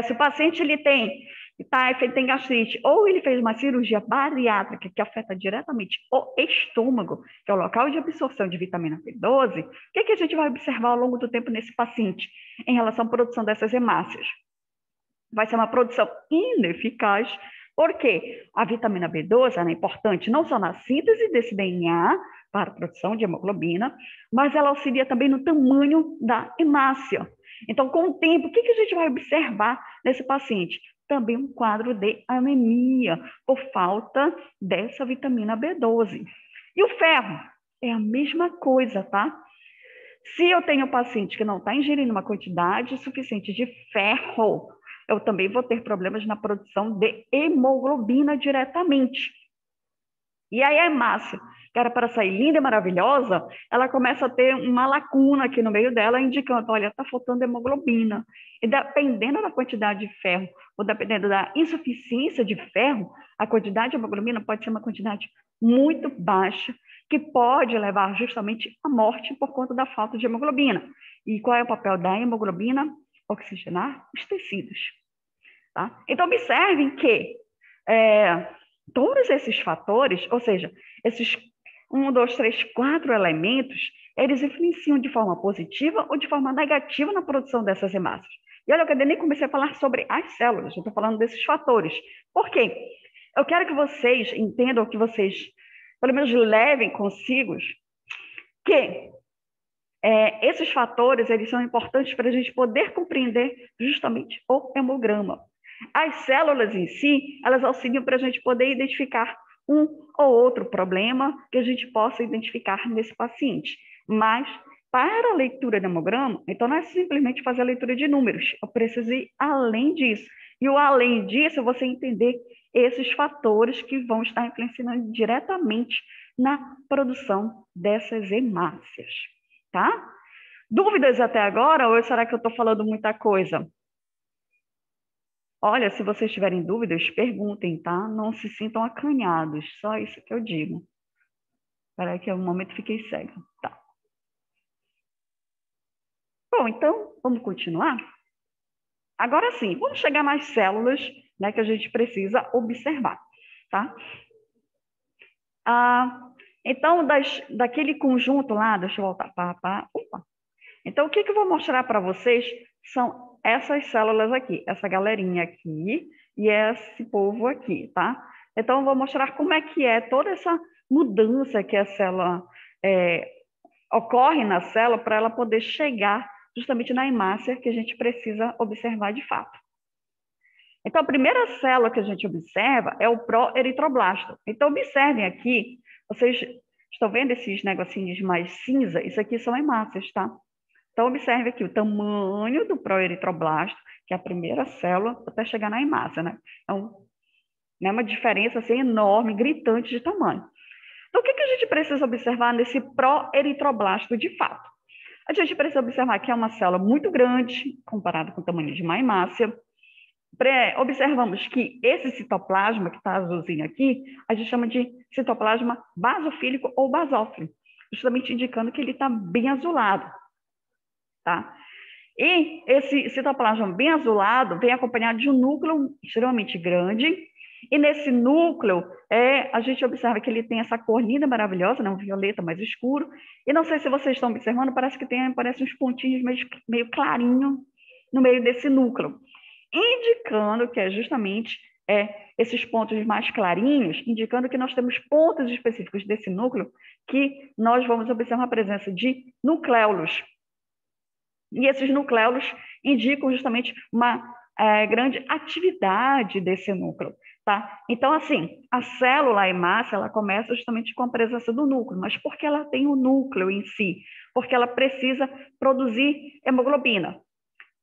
Se o paciente ele tem gastrite ou ele fez uma cirurgia bariátrica que afeta diretamente o estômago, que é o local de absorção de vitamina B12, o que a gente vai observar ao longo do tempo nesse paciente em relação à produção dessas hemácias? Vai ser uma produção ineficaz, porque a vitamina B12 é importante não só na síntese desse DNA para a produção de hemoglobina, mas ela auxilia também no tamanho da hemácia. Então, com o tempo, o que a gente vai observar nesse paciente? Também um quadro de anemia, por falta dessa vitamina B12. E o ferro? É a mesma coisa, tá? Se eu tenho um paciente que não está ingerindo uma quantidade suficiente de ferro, eu também vou ter problemas na produção de hemoglobina diretamente. E aí a hemácia, que era para sair linda e maravilhosa, ela começa a ter uma lacuna aqui no meio dela, indicando, olha, está faltando hemoglobina. E dependendo da quantidade de ferro, ou dependendo da insuficiência de ferro, a quantidade de hemoglobina pode ser uma quantidade muito baixa, que pode levar justamente à morte por conta da falta de hemoglobina. E qual é o papel da hemoglobina? Oxigenar os tecidos. Tá? Então, observem que todos esses fatores, ou seja, esses 1, 2, 3, 4 elementos, eles influenciam de forma positiva ou de forma negativa na produção dessas hemácias. E olha, eu nem comecei a falar sobre as células, eu estou falando desses fatores. Por quê? Eu quero que vocês entendam, que vocês, pelo menos, levem consigo que esses fatores eles são importantes para a gente poder compreender justamente o hemograma. As células em si, elas auxiliam para a gente poder identificar um ou outro problema que a gente possa identificar nesse paciente. Mas, para a leitura do hemograma, então não é simplesmente fazer a leitura de números, eu preciso ir além disso. E o além disso, você entender esses fatores que vão estar influenciando diretamente na produção dessas hemácias, tá? Dúvidas até agora, ou será que eu estou falando muita coisa? Olha, se vocês tiverem dúvidas, perguntem, tá? Não se sintam acanhados, só isso que eu digo. Espera aí que um momento fiquei cega. Tá. Bom, então, vamos continuar? Agora sim, vamos chegar nas células, né, que a gente precisa observar, tá? Então, daquele conjunto lá, deixa eu voltar para... Opa! Então, o que eu vou mostrar para vocês são essas células aqui, essa galerinha aqui e esse povo aqui, tá? Então, eu vou mostrar como é que é toda essa mudança que a célula ocorre na célula para ela poder chegar justamente na hemácia que a gente precisa observar de fato. Então, a primeira célula que a gente observa é o proeritroblasto. Então, observem aqui, vocês estão vendo esses negocinhos mais cinza? Isso aqui são hemácias, tá? Então, observe aqui o tamanho do proeritroblasto, que é a primeira célula, até chegar na hemácia, né? Então, é uma diferença assim, enorme, gritante de tamanho. Então, o que a gente precisa observar nesse proeritroblasto de fato? A gente precisa observar que é uma célula muito grande, comparado com o tamanho de uma hemácia. Observamos que esse citoplasma, que está azulzinho aqui, a gente chama de citoplasma basofílico ou basófilo, justamente indicando que ele está bem azulado. Tá? E esse citoplasma bem azulado vem acompanhado de um núcleo extremamente grande, e nesse núcleo a gente observa que ele tem essa cor linda, maravilhosa, né? Um violeta mais escuro, e não sei se vocês estão observando, parece uns pontinhos meio clarinho no meio desse núcleo, indicando que é justamente esses pontos mais clarinhos, indicando que nós temos pontos específicos desse núcleo que nós vamos observar a presença de nucléolos. E esses nucléolos indicam justamente uma grande atividade desse núcleo, tá? Então, assim, a célula hemácia, ela começa justamente com a presença do núcleo, mas por que ela tem o núcleo em si? Porque ela precisa produzir hemoglobina.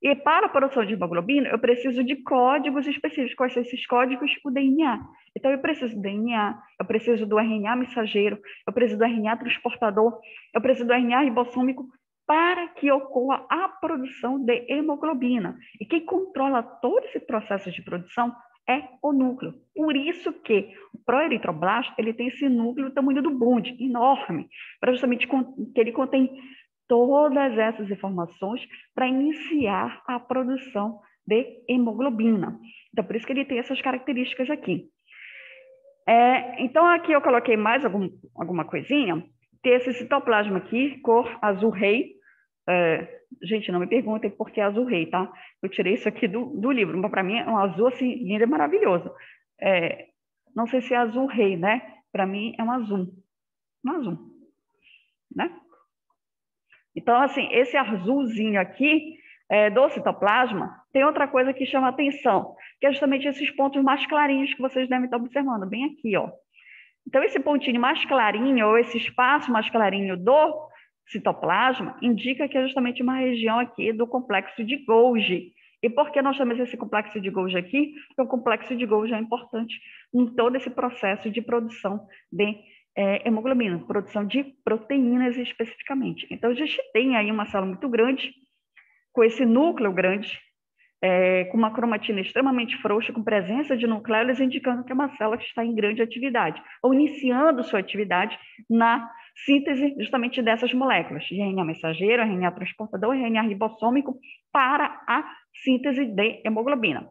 E para a produção de hemoglobina, eu preciso de códigos específicos. Quais são esses códigos? O DNA. Então, eu preciso do DNA, eu preciso do RNA mensageiro, eu preciso do RNA transportador, eu preciso do RNA ribossômico para que ocorra a produção de hemoglobina. E quem controla todo esse processo de produção é o núcleo. Por isso que o proeritroblasto ele tem esse núcleo do tamanho do bonde, enorme, para justamente que ele contém todas essas informações para iniciar a produção de hemoglobina. Então, por isso que ele tem essas características aqui. Então, aqui eu coloquei mais alguma coisinha. Tem esse citoplasma aqui, cor azul rei. Gente, não me perguntem por que azul rei, tá? Eu tirei isso aqui do livro, mas para mim é um azul assim, lindo e maravilhoso. Não sei se é azul rei, né? Para mim é um azul. Um azul, né? Então, assim, esse azulzinho aqui do citoplasma tem outra coisa que chama atenção, que é justamente esses pontos mais clarinhos que vocês devem estar observando, bem aqui, ó. Então, esse pontinho mais clarinho, ou esse espaço mais clarinho do citoplasma, indica que é justamente uma região aqui do complexo de Golgi. E por que nós chamamos esse complexo de Golgi aqui? Porque o complexo de Golgi é importante em todo esse processo de produção de hemoglobina, produção de proteínas especificamente. Então, a gente tem aí uma célula muito grande, com esse núcleo grande, com uma cromatina extremamente frouxa, com presença de nucleolos, indicando que é uma célula que está em grande atividade, ou iniciando sua atividade na síntese justamente dessas moléculas, de RNA mensageiro, RNA transportador, RNA ribossômico, para a síntese de hemoglobina.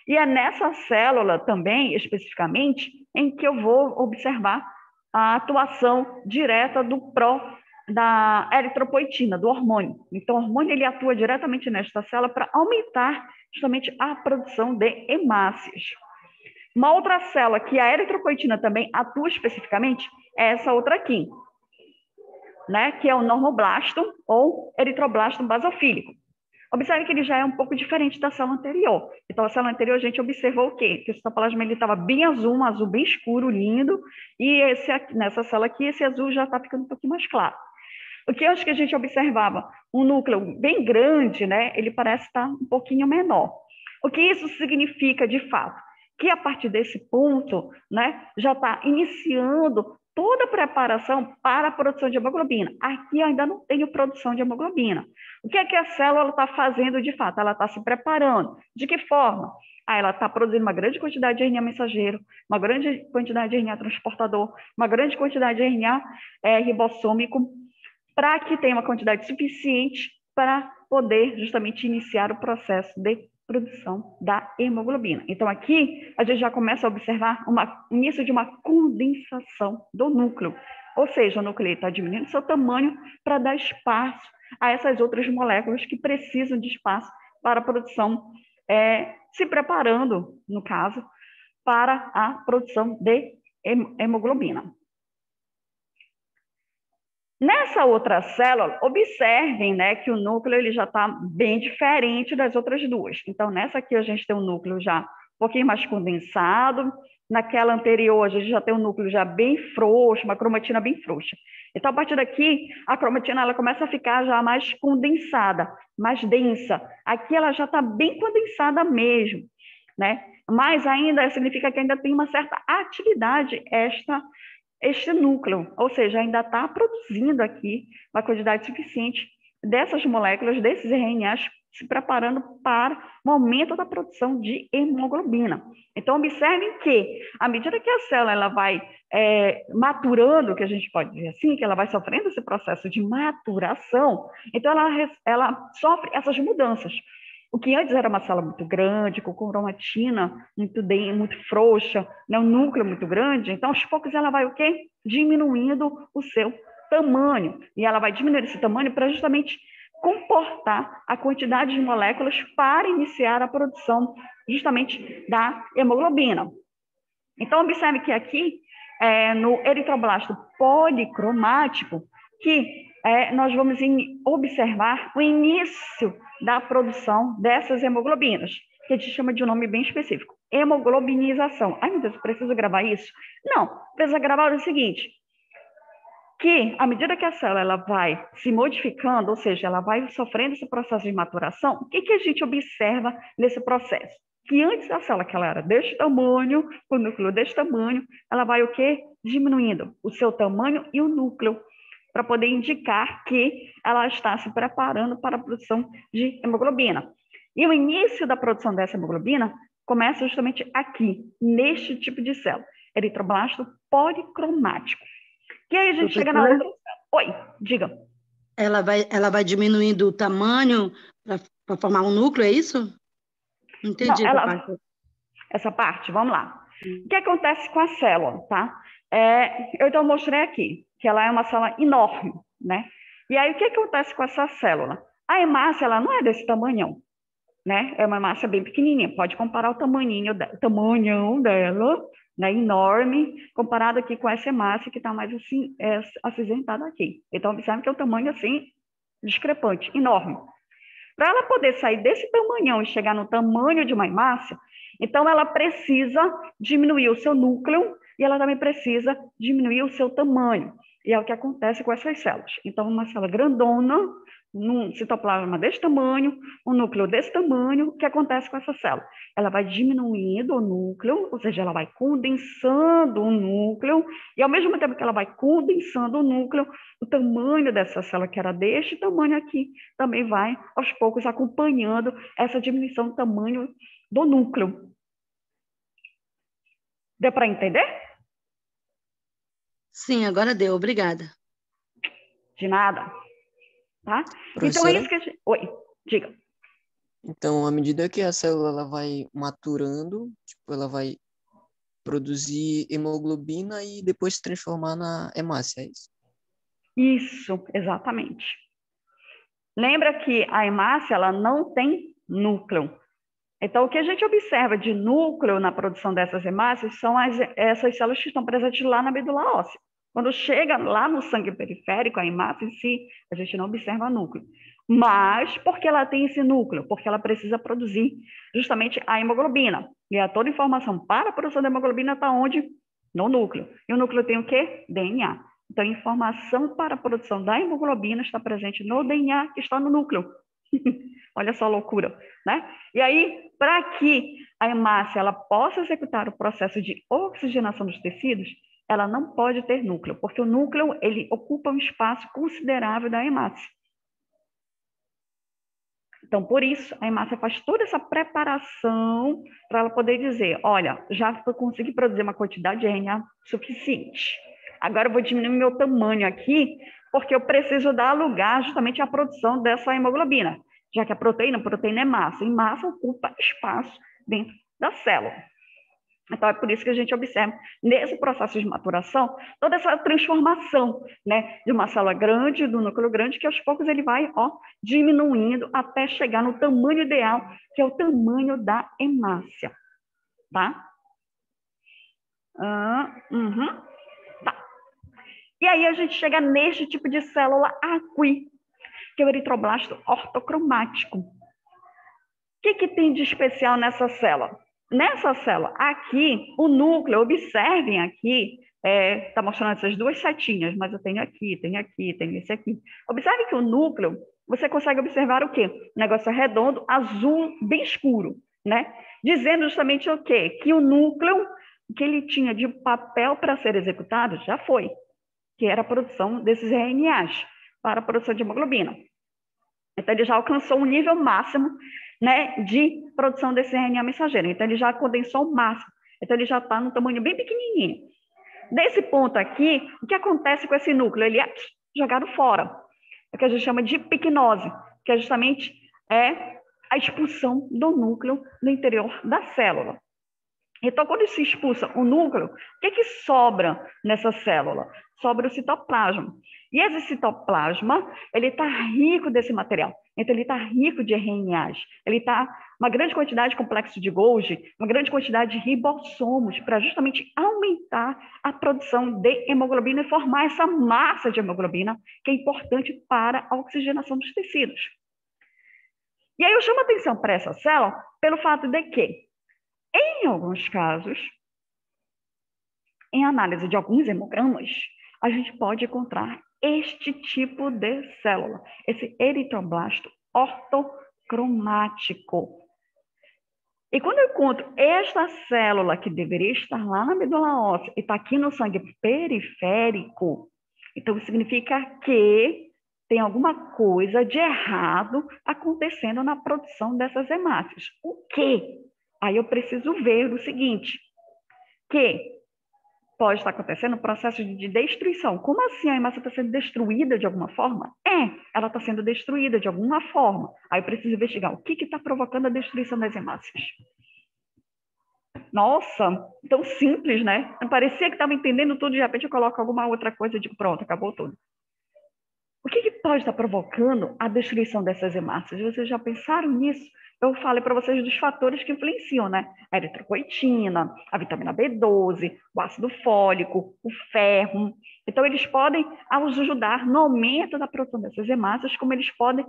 E é nessa célula também, especificamente, em que eu vou observar a atuação direta da eritropoetina, do hormônio. Então, o hormônio ele atua diretamente nesta célula para aumentar justamente a produção de hemácias. Uma outra célula que a eritropoetina também atua especificamente é essa outra aqui, né, que é o normoblasto ou eritroblasto basofílico. Observe que ele já é um pouco diferente da célula anterior. Então, a célula anterior, a gente observou o quê? Que o citoplasma estava bem azul, um azul bem escuro, lindo, e nessa célula aqui, esse azul já está ficando um pouquinho mais claro. O que eu acho que a gente observava, um núcleo bem grande, né? Ele parece estar um pouquinho menor. O que isso significa, de fato? Que a partir desse ponto, né, já está iniciando toda a preparação para a produção de hemoglobina. Aqui ainda não tenho produção de hemoglobina. O que é que a célula está fazendo de fato? Ela está se preparando. De que forma? Ela está produzindo uma grande quantidade de RNA mensageiro, uma grande quantidade de RNA transportador, uma grande quantidade de RNA ribossômico, para que tenha uma quantidade suficiente para poder justamente iniciar o processo de produção da hemoglobina. Então, aqui, a gente já começa a observar o início de uma condensação do núcleo, ou seja, o núcleo está diminuindo seu tamanho para dar espaço a essas outras moléculas que precisam de espaço para a produção, se preparando, no caso, para a produção de hemoglobina. Nessa outra célula, observem, né, que o núcleo ele já está bem diferente das outras duas. Então, nessa aqui a gente tem um núcleo já um pouquinho mais condensado. Naquela anterior, a gente já tem um núcleo já bem frouxo, uma cromatina bem frouxa. Então, a partir daqui, a cromatina ela começa a ficar já mais condensada, mais densa. Aqui ela já está bem condensada mesmo, né? Mas ainda significa que ainda tem uma certa atividade este núcleo, ou seja, ainda está produzindo aqui uma quantidade suficiente dessas moléculas, desses RNAs, se preparando para o aumento da produção de hemoglobina. Então, observem que, à medida que a célula ela vai maturando, que a gente pode dizer assim, que ela vai sofrendo esse processo de maturação, então ela sofre essas mudanças. O que antes era uma célula muito grande, com cromatina muito frouxa, né, um núcleo muito grande, então aos poucos ela vai o quê? Diminuindo o seu tamanho. E ela vai diminuir esse tamanho para justamente comportar a quantidade de moléculas para iniciar a produção justamente da hemoglobina. Então, observe que aqui, no eritroblasto policromático, que nós vamos observar o início da produção dessas hemoglobinas, que a gente chama de um nome bem específico, hemoglobinização. Ai, meu Deus, preciso gravar isso? Não, precisa gravar o seguinte, que à medida que a célula ela vai se modificando, ou seja, ela vai sofrendo esse processo de maturação, o que a gente observa nesse processo? Que antes a célula, que ela era deste tamanho, o núcleo deste tamanho, ela vai o quê? Diminuindo o seu tamanho e o núcleo. para poder indicar que ela está se preparando para a produção de hemoglobina. E o início da produção dessa hemoglobina começa justamente aqui, neste tipo de célula, eritroblasto policromático. E aí a gente chega na outra célula. Oi, diga. Ela vai diminuindo o tamanho para formar um núcleo, é isso? Não entendi essa parte, vamos lá. O que acontece com a célula, tá? Eu então mostrei aqui que ela é uma célula enorme, né? E aí o que acontece com essa célula? A hemácia, ela não é desse tamanhão, né? É uma hemácia bem pequenininha. Pode comparar o tamanhinho dela, né? Enorme, comparado aqui com essa hemácia que está mais assim, acinzentada aqui. Então observe que é um tamanho assim discrepante, enorme. Para ela poder sair desse tamanhão e chegar no tamanho de uma hemácia, então ela precisa diminuir o seu núcleo e ela também precisa diminuir o seu tamanho. E é o que acontece com essas células. Então, uma célula grandona, num citoplasma desse tamanho, um núcleo desse tamanho, o que acontece com essa célula? Ela vai diminuindo o núcleo, ou seja, ela vai condensando o núcleo, e ao mesmo tempo que ela vai condensando o núcleo, o tamanho dessa célula, que era deste tamanho aqui, também vai, aos poucos, acompanhando essa diminuição do tamanho do núcleo. Deu para entender? Sim, agora deu, obrigada. De nada. Tá? Então é Professora? isso que a gente... Oi, diga. Então, à medida que a célula ela vai maturando, tipo, ela vai produzir hemoglobina e depois se transformar na hemácia, é isso? Isso, exatamente. Lembra que a hemácia ela não tem núcleo. Então, o que a gente observa de núcleo na produção dessas hemácias são essas células que estão presentes lá na medula óssea. Quando chega lá no sangue periférico, a hemácia em si, a gente não observa núcleo. Mas, por que ela tem esse núcleo? Porque ela precisa produzir justamente a hemoglobina. E toda a informação para a produção da hemoglobina está onde? No núcleo. E o núcleo tem o quê? DNA. Então, a informação para a produção da hemoglobina está presente no DNA, que está no núcleo. Olha só a loucura, né? E aí, para que a hemácia ela possa executar o processo de oxigenação dos tecidos, ela não pode ter núcleo, porque o núcleo ele ocupa um espaço considerável da hemácia. Então, por isso, a hemácia faz toda essa preparação para ela poder dizer, olha, já consegui produzir uma quantidade de RNA suficiente. Agora eu vou diminuir meu tamanho aqui, porque eu preciso dar lugar justamente à produção dessa hemoglobina, já que a proteína é massa, e massa ocupa espaço dentro da célula. Então, é por isso que a gente observa, nesse processo de maturação, toda essa transformação, né, de uma célula grande, do núcleo grande, que aos poucos ele vai, diminuindo até chegar no tamanho ideal, que é o tamanho da hemácia, tá? Tá. E aí a gente chega neste tipo de célula aqui, que é o eritroblasto ortocromático. O que tem de especial nessa célula? Nessa célula aqui, o núcleo, observem aqui, está mostrando essas duas setinhas, mas eu tenho aqui, tenho esse aqui. Observe que o núcleo, você consegue observar o quê? O negócio é redondo, azul, bem escuro, né? Dizendo justamente o quê? Que o núcleo que ele tinha de papel para ser executado já foi, que era a produção desses RNAs para a produção de hemoglobina. Então, ele já alcançou um nível máximo, né, de produção desse RNA mensageiro. Então, ele já condensou o máximo. Então, ele já está num tamanho bem pequenininho. Nesse ponto aqui, o que acontece com esse núcleo? Ele é jogado fora. É o que a gente chama de picnose, que é justamente a expulsão do núcleo no interior da célula. Então, quando se expulsa o núcleo, o que sobra nessa célula? Sobra o citoplasma. E esse citoplasma, ele está rico desse material. Então, ele está rico de RNAs. Ele está uma grande quantidade de complexo de Golgi, uma grande quantidade de ribossomos, para justamente aumentar a produção de hemoglobina e formar essa massa de hemoglobina, que é importante para a oxigenação dos tecidos. E aí eu chamo a atenção para essa célula pelo fato de que, em alguns casos, em análise de alguns hemogramas, a gente pode encontrar este tipo de célula, esse eritroblasto ortocromático. E quando eu encontro esta célula que deveria estar lá na medula óssea e está aqui no sangue periférico, Então, significa que tem alguma coisa de errado acontecendo na produção dessas hemácias. O quê? Aí eu preciso ver o seguinte, que pode estar acontecendo um processo de destruição. Como assim a hemácia está sendo destruída de alguma forma? Ela está sendo destruída de alguma forma. Aí eu preciso investigar o que está provocando a destruição das hemácias. Nossa, tão simples, né? Parecia que estava entendendo tudo, de repente eu coloco alguma outra coisa e digo, pronto, acabou tudo. O que pode estar provocando a destruição dessas hemácias? Vocês já pensaram nisso? Eu falei para vocês dos fatores que influenciam, né? A eritropoetina, a vitamina B12, o ácido fólico, o ferro. Então, eles podem ajudar no aumento da produção dessas hemácias, como eles podem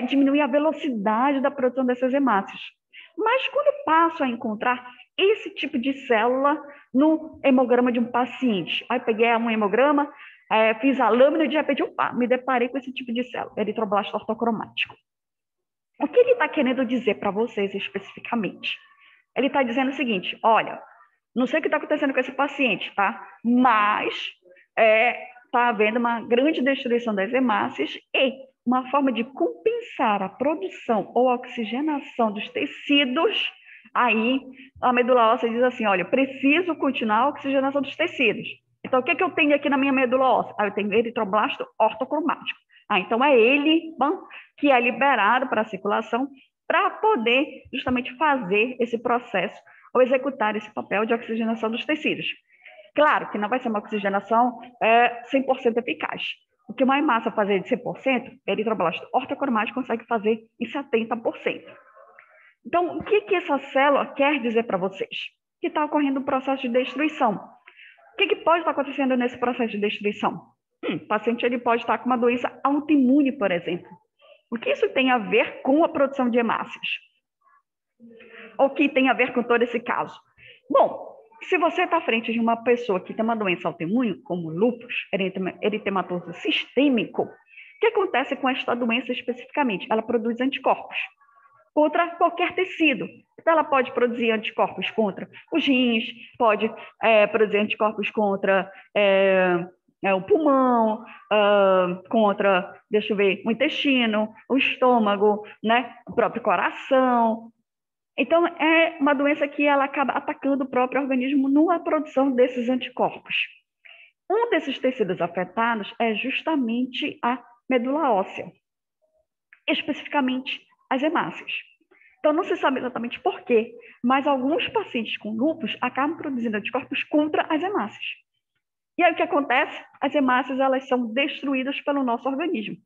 diminuir a velocidade da produção dessas hemácias. Mas quando eu passo a encontrar esse tipo de célula no hemograma de um paciente, aí peguei um hemograma, fiz a lâmina e de repente, me deparei com esse tipo de célula, eritroblasto ortocromático. O que ele está querendo dizer para vocês especificamente? Ele está dizendo o seguinte, olha, não sei o que está acontecendo com esse paciente, tá? Mas está havendo uma grande destruição das hemácias e uma forma de compensar a produção ou a oxigenação dos tecidos, aí a medula óssea diz assim, olha, preciso continuar a oxigenação dos tecidos. Então, o que eu tenho aqui na minha medula óssea? Eu tenho eritroblasto ortocromático. Então, é ele que é liberado para a circulação para poder justamente fazer esse processo ou executar esse papel de oxigenação dos tecidos. Claro que não vai ser uma oxigenação 100% eficaz. O que uma hemácia fazer de 100%, eritroblasto ortocromático consegue fazer em 70%. Então, o que essa célula quer dizer para vocês? Que está ocorrendo um processo de destruição. O que pode estar acontecendo nesse processo de destruição? O paciente ele pode estar com uma doença autoimune, por exemplo. O que isso tem a ver com a produção de hemácias? O que tem a ver com todo esse caso? Bom, se você está à frente de uma pessoa que tem uma doença autoimune, como lúpus eritematoso sistêmico, o que acontece com esta doença especificamente? Ela produz anticorpos contra qualquer tecido. Então, ela pode produzir anticorpos contra os rins, pode produzir anticorpos contra o pulmão, contra, deixa eu ver, o intestino, o estômago, né, o próprio coração. Então, é uma doença que ela acaba atacando o próprio organismo na produção desses anticorpos. Um desses tecidos afetados é justamente a medula óssea, especificamente as hemácias. Então, não se sabe exatamente por quê, mas alguns pacientes com lúpus acabam produzindo anticorpos contra as hemácias. E aí, o que acontece? As hemácias, elas são destruídas pelo nosso organismo.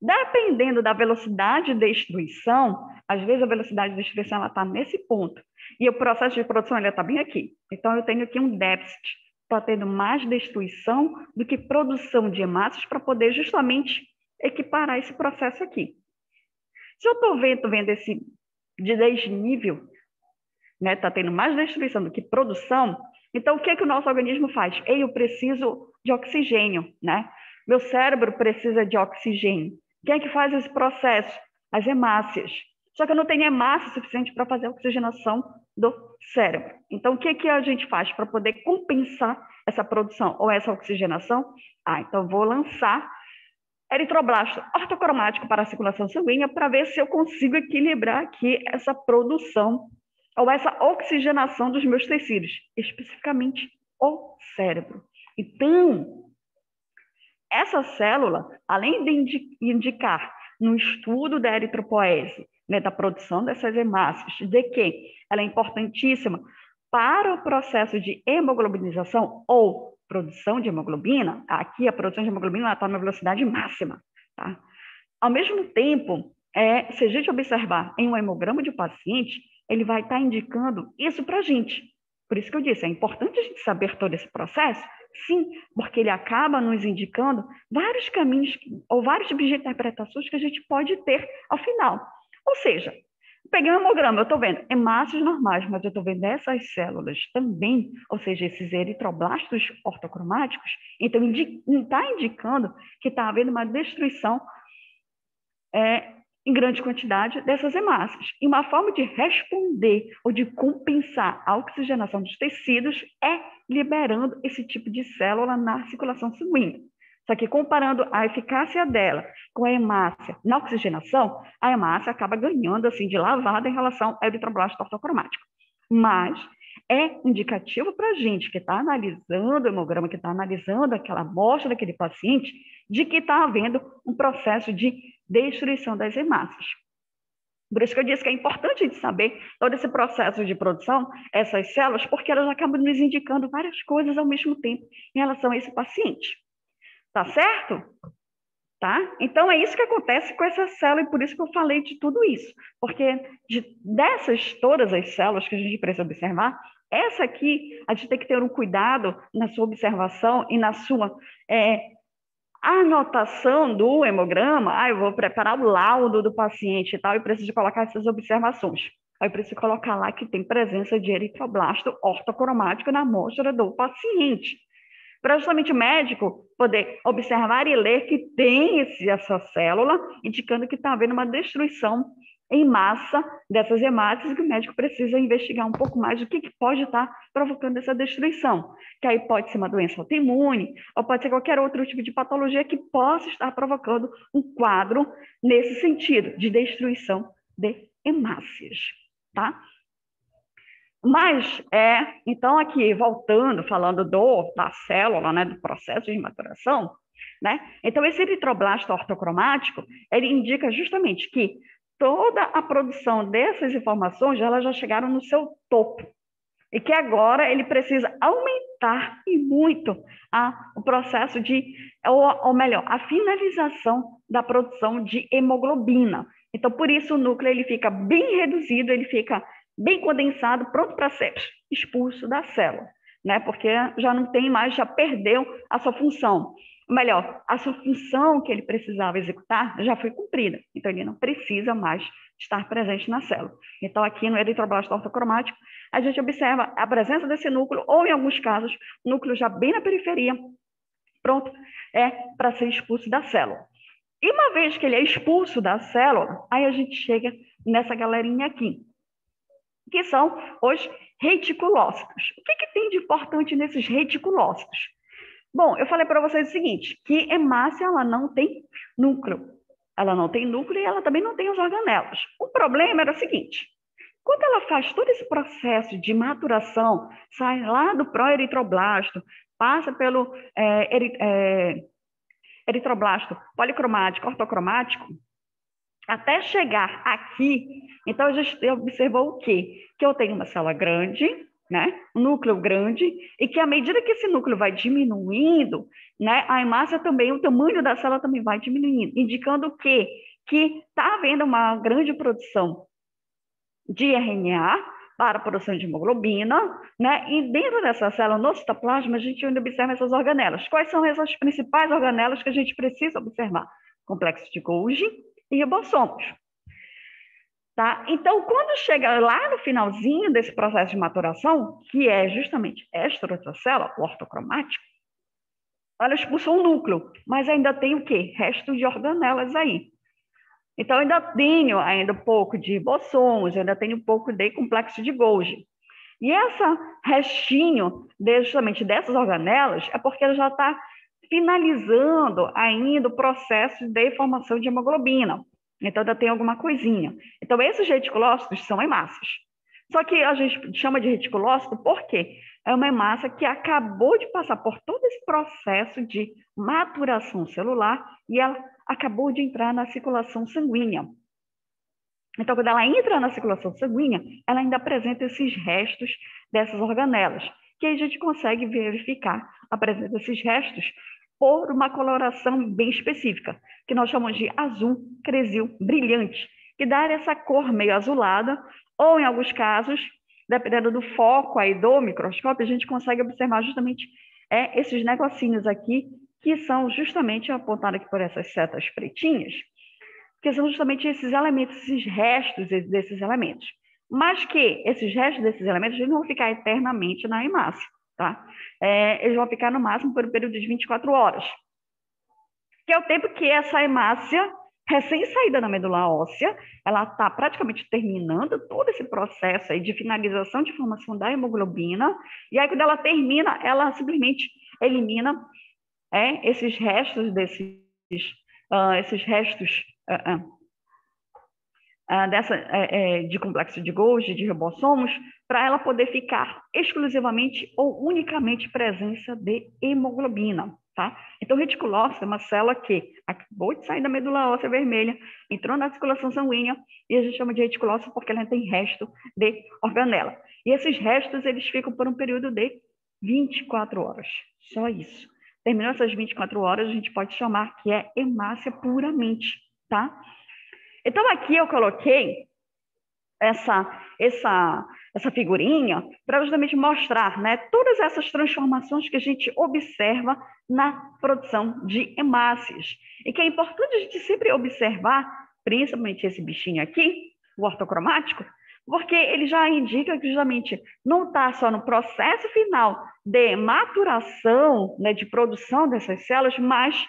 Dependendo da velocidade de destruição, às vezes a velocidade de destruição está nesse ponto, e o processo de produção está bem aqui. Então, eu tenho aqui um déficit, está tendo mais destruição do que produção de hemácias para poder justamente equiparar esse processo aqui. Se eu estou vendo esse desnível, né, está tendo mais destruição do que produção, então o que o nosso organismo faz? Eu preciso de oxigênio, né? Meu cérebro precisa de oxigênio. Quem é que faz esse processo? As hemácias. Só que eu não tenho hemácia suficiente para fazer a oxigenação do cérebro. Então, o que a gente faz para poder compensar essa produção ou essa oxigenação? Então vou lançar eritroblasto ortocromático para a circulação sanguínea para ver se eu consigo equilibrar aqui essa produção ou essa oxigenação dos meus tecidos, especificamente o cérebro. Então, essa célula, além de indicar no estudo da eritropoese, né, da produção dessas hemácias, de que ela é importantíssima para o processo de hemoglobinização ou produção de hemoglobina, aqui a produção de hemoglobina está na velocidade máxima. Tá? Ao mesmo tempo, se a gente observar em um hemograma de um paciente, ele vai estar indicando isso para a gente. Por isso que eu disse, é importante a gente saber todo esse processo, sim, porque ele acaba nos indicando vários caminhos ou vários tipos de interpretações que a gente pode ter ao final. Ou seja, peguei um hemograma, eu estou vendo hemácias normais, mas eu estou vendo essas células também, ou seja, esses eritroblastos ortocromáticos, então está indicando que está havendo uma destruição em grande quantidade dessas hemácias. E uma forma de responder ou de compensar a oxigenação dos tecidos é liberando esse tipo de célula na circulação sanguínea. Só que comparando a eficácia dela com a hemácia na oxigenação, a hemácia acaba ganhando assim de lavada em relação ao eritroblasto ortocromático. Mas é indicativo para a gente que está analisando o hemograma, que está analisando aquela amostra daquele paciente, de que está havendo um processo de destruição das hemácias. Por isso que eu disse que é importante a gente saber todo esse processo de produção, essas células, porque elas acabam nos indicando várias coisas ao mesmo tempo em relação a esse paciente. Tá certo? Tá? Então, é isso que acontece com essa célula, e por isso que eu falei de tudo isso. Porque dessas todas as células que a gente precisa observar, essa aqui, a gente tem que ter um cuidado na sua observação e na sua anotação do hemograma. Eu vou preparar o laudo do paciente e tal, e preciso colocar essas observações. Aí eu preciso colocar lá que tem presença de eritroblasto ortocromático na amostra do paciente, para justamente o médico poder observar e ler que tem essa célula, indicando que está havendo uma destruição em massa dessas hemácias, e que o médico precisa investigar um pouco mais o que pode estar provocando essa destruição. Que aí pode ser uma doença autoimune, ou pode ser qualquer outro tipo de patologia que possa estar provocando um quadro nesse sentido, de destruição de hemácias, tá? Mas, então aqui, voltando, falando da célula, né, do processo de maturação, né? Então, esse eritroblasto ortocromático, ele indica justamente que toda a produção dessas informações, elas já chegaram no seu topo, e que agora ele precisa aumentar e muito o processo ou melhor, a finalização da produção de hemoglobina. Então, por isso o núcleo ele fica bem reduzido, ele fica bem condensado, pronto para ser expulso da célula, né? Porque já não tem mais, já perdeu a sua função. Melhor, a sua função que ele precisava executar já foi cumprida, então ele não precisa mais estar presente na célula. Então, aqui no eritroblasto ortocromático, a gente observa a presença desse núcleo, ou em alguns casos, o núcleo já bem na periferia, pronto, para ser expulso da célula. E uma vez que ele é expulso da célula, aí a gente chega nessa galerinha aqui, que são os reticulócitos. O que tem de importante nesses reticulócitos? Bom, eu falei para vocês o seguinte, que hemácia ela não tem núcleo. Ela não tem núcleo e ela também não tem as organelas. O problema era o seguinte, quando ela faz todo esse processo de maturação, sai lá do proeritroblasto, passa pelo eritroblasto policromático, ortocromático, até chegar aqui, então a gente observou o quê? Que eu tenho uma célula grande, né? Um núcleo grande, e que à medida que esse núcleo vai diminuindo, né, a hemácia também, o tamanho da célula também vai diminuindo, indicando o quê? Que está havendo uma grande produção de RNA para a produção de hemoglobina, né? E dentro dessa célula, no citoplasma, a gente ainda observa essas organelas. Quais são essas principais organelas que a gente precisa observar? Complexo de Golgi e ribossomos. Tá? Então, quando chega lá no finalzinho desse processo de maturação, que é justamente esta outra célula, o ortocromático, ela expulsou um núcleo, mas ainda tem o quê? Resto de organelas aí. Então, eu ainda tenho um pouco de ribossomos, ainda tenho um pouco de complexo de Golgi. E esse restinho, justamente dessas organelas, é porque ela já está finalizando ainda o processo de formação de hemoglobina. Então, ainda tem alguma coisinha. Então, esses reticulócitos são hemácias. Só que a gente chama de reticulócito porque é uma hemácia que acabou de passar por todo esse processo de maturação celular e ela acabou de entrar na circulação sanguínea. Então, quando ela entra na circulação sanguínea, ela ainda apresenta esses restos dessas organelas, que aí a gente consegue verificar a presença desses restos por uma coloração bem específica, que nós chamamos de azul cresil brilhante, que dá essa cor meio azulada, ou em alguns casos, dependendo do foco aí do microscópio, a gente consegue observar justamente esses negocinhos aqui, que são justamente apontados aqui por essas setas pretinhas, que são justamente esses elementos, esses restos desses elementos. Mas que esses restos desses elementos eles não vão ficar eternamente na hemácia, tá? Eles vão ficar no máximo por um período de 24 horas, que é o tempo que essa hemácia recém-saída da medula óssea, ela está praticamente terminando todo esse processo aí de finalização de formação da hemoglobina, e aí quando ela termina, ela simplesmente elimina esses restos de complexo de Golgi, de ribossomos, para ela poder ficar exclusivamente ou unicamente presença de hemoglobina, tá? Então, o reticulócito é uma célula que acabou de sair da medula óssea vermelha, entrou na circulação sanguínea, e a gente chama de reticulócito porque ela tem resto de organela. E esses restos, eles ficam por um período de 24 horas, só isso. Terminou essas 24 horas, a gente pode chamar que é hemácia puramente, tá? Então, aqui eu coloquei essa figurinha para justamente mostrar, né, todas essas transformações que a gente observa na produção de hemácias. E que é importante a gente sempre observar, principalmente esse bichinho aqui, o ortocromático, porque ele já indica que justamente não está só no processo final de maturação, né, de produção dessas células, mas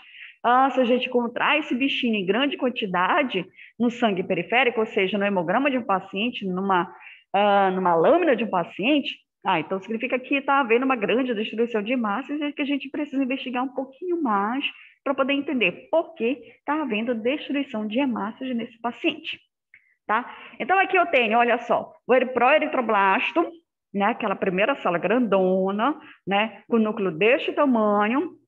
se a gente encontrar esse bichinho em grande quantidade no sangue periférico, ou seja, no hemograma de um paciente, numa lâmina de um paciente, então significa que está havendo uma grande destruição de hemácias e que a gente precisa investigar um pouquinho mais para poder entender por que está havendo destruição de hemácias nesse paciente. Tá? Então, aqui eu tenho, olha só, o proeritroblasto, né, aquela primeira célula grandona, né, com núcleo deste tamanho,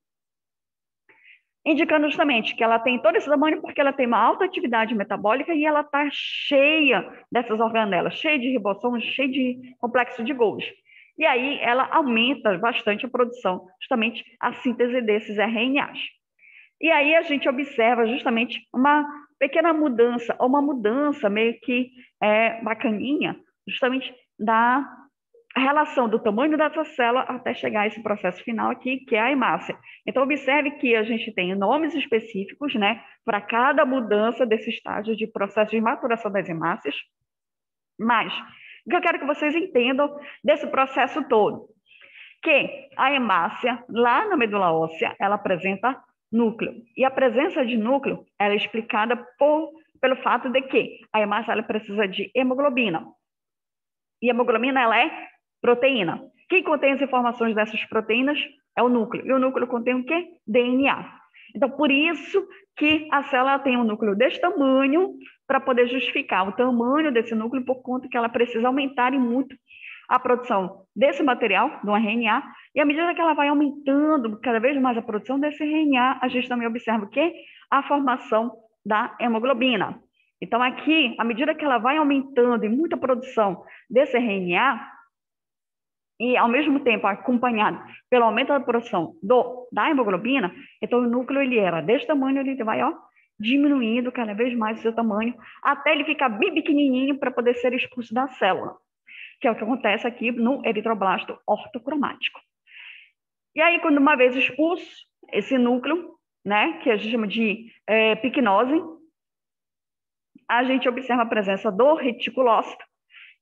indicando justamente que ela tem todo esse tamanho porque ela tem uma alta atividade metabólica e ela está cheia dessas organelas, cheia de ribossomos, cheia de complexo de Golgi. E aí ela aumenta bastante a produção, justamente a síntese desses RNAs. E aí a gente observa justamente uma pequena mudança, ou uma mudança meio que bacaninha, justamente da relação do tamanho dessa célula até chegar a esse processo final aqui, que é a hemácia. Então, observe que a gente tem nomes específicos, né, para cada mudança desse estágio de processo de maturação das hemácias. Mas, o que eu quero que vocês entendam desse processo todo? Que a hemácia, lá na medula óssea, ela apresenta núcleo. E a presença de núcleo ela é explicada pelo fato de que a hemácia ela precisa de hemoglobina. E a hemoglobina ela é proteína. Quem contém as informações dessas proteínas é o núcleo. E o núcleo contém o quê? DNA. Então, por isso que a célula tem um núcleo desse tamanho para poder justificar o tamanho desse núcleo por conta que ela precisa aumentar em muito a produção desse material, do RNA, e à medida que ela vai aumentando cada vez mais a produção desse RNA, a gente também observa o quê? A formação da hemoglobina. Então, aqui, à medida que ela vai aumentando em muita produção desse RNA, e ao mesmo tempo acompanhado pelo aumento da produção da hemoglobina, então o núcleo ele era desse tamanho, ele vai diminuindo cada vez mais o seu tamanho, até ele ficar bem pequenininho para poder ser expulso da célula, que é o que acontece aqui no eritroblasto ortocromático. E aí, quando uma vez expulso esse núcleo, né, que a gente chama de picnose, a gente observa a presença do reticulócito,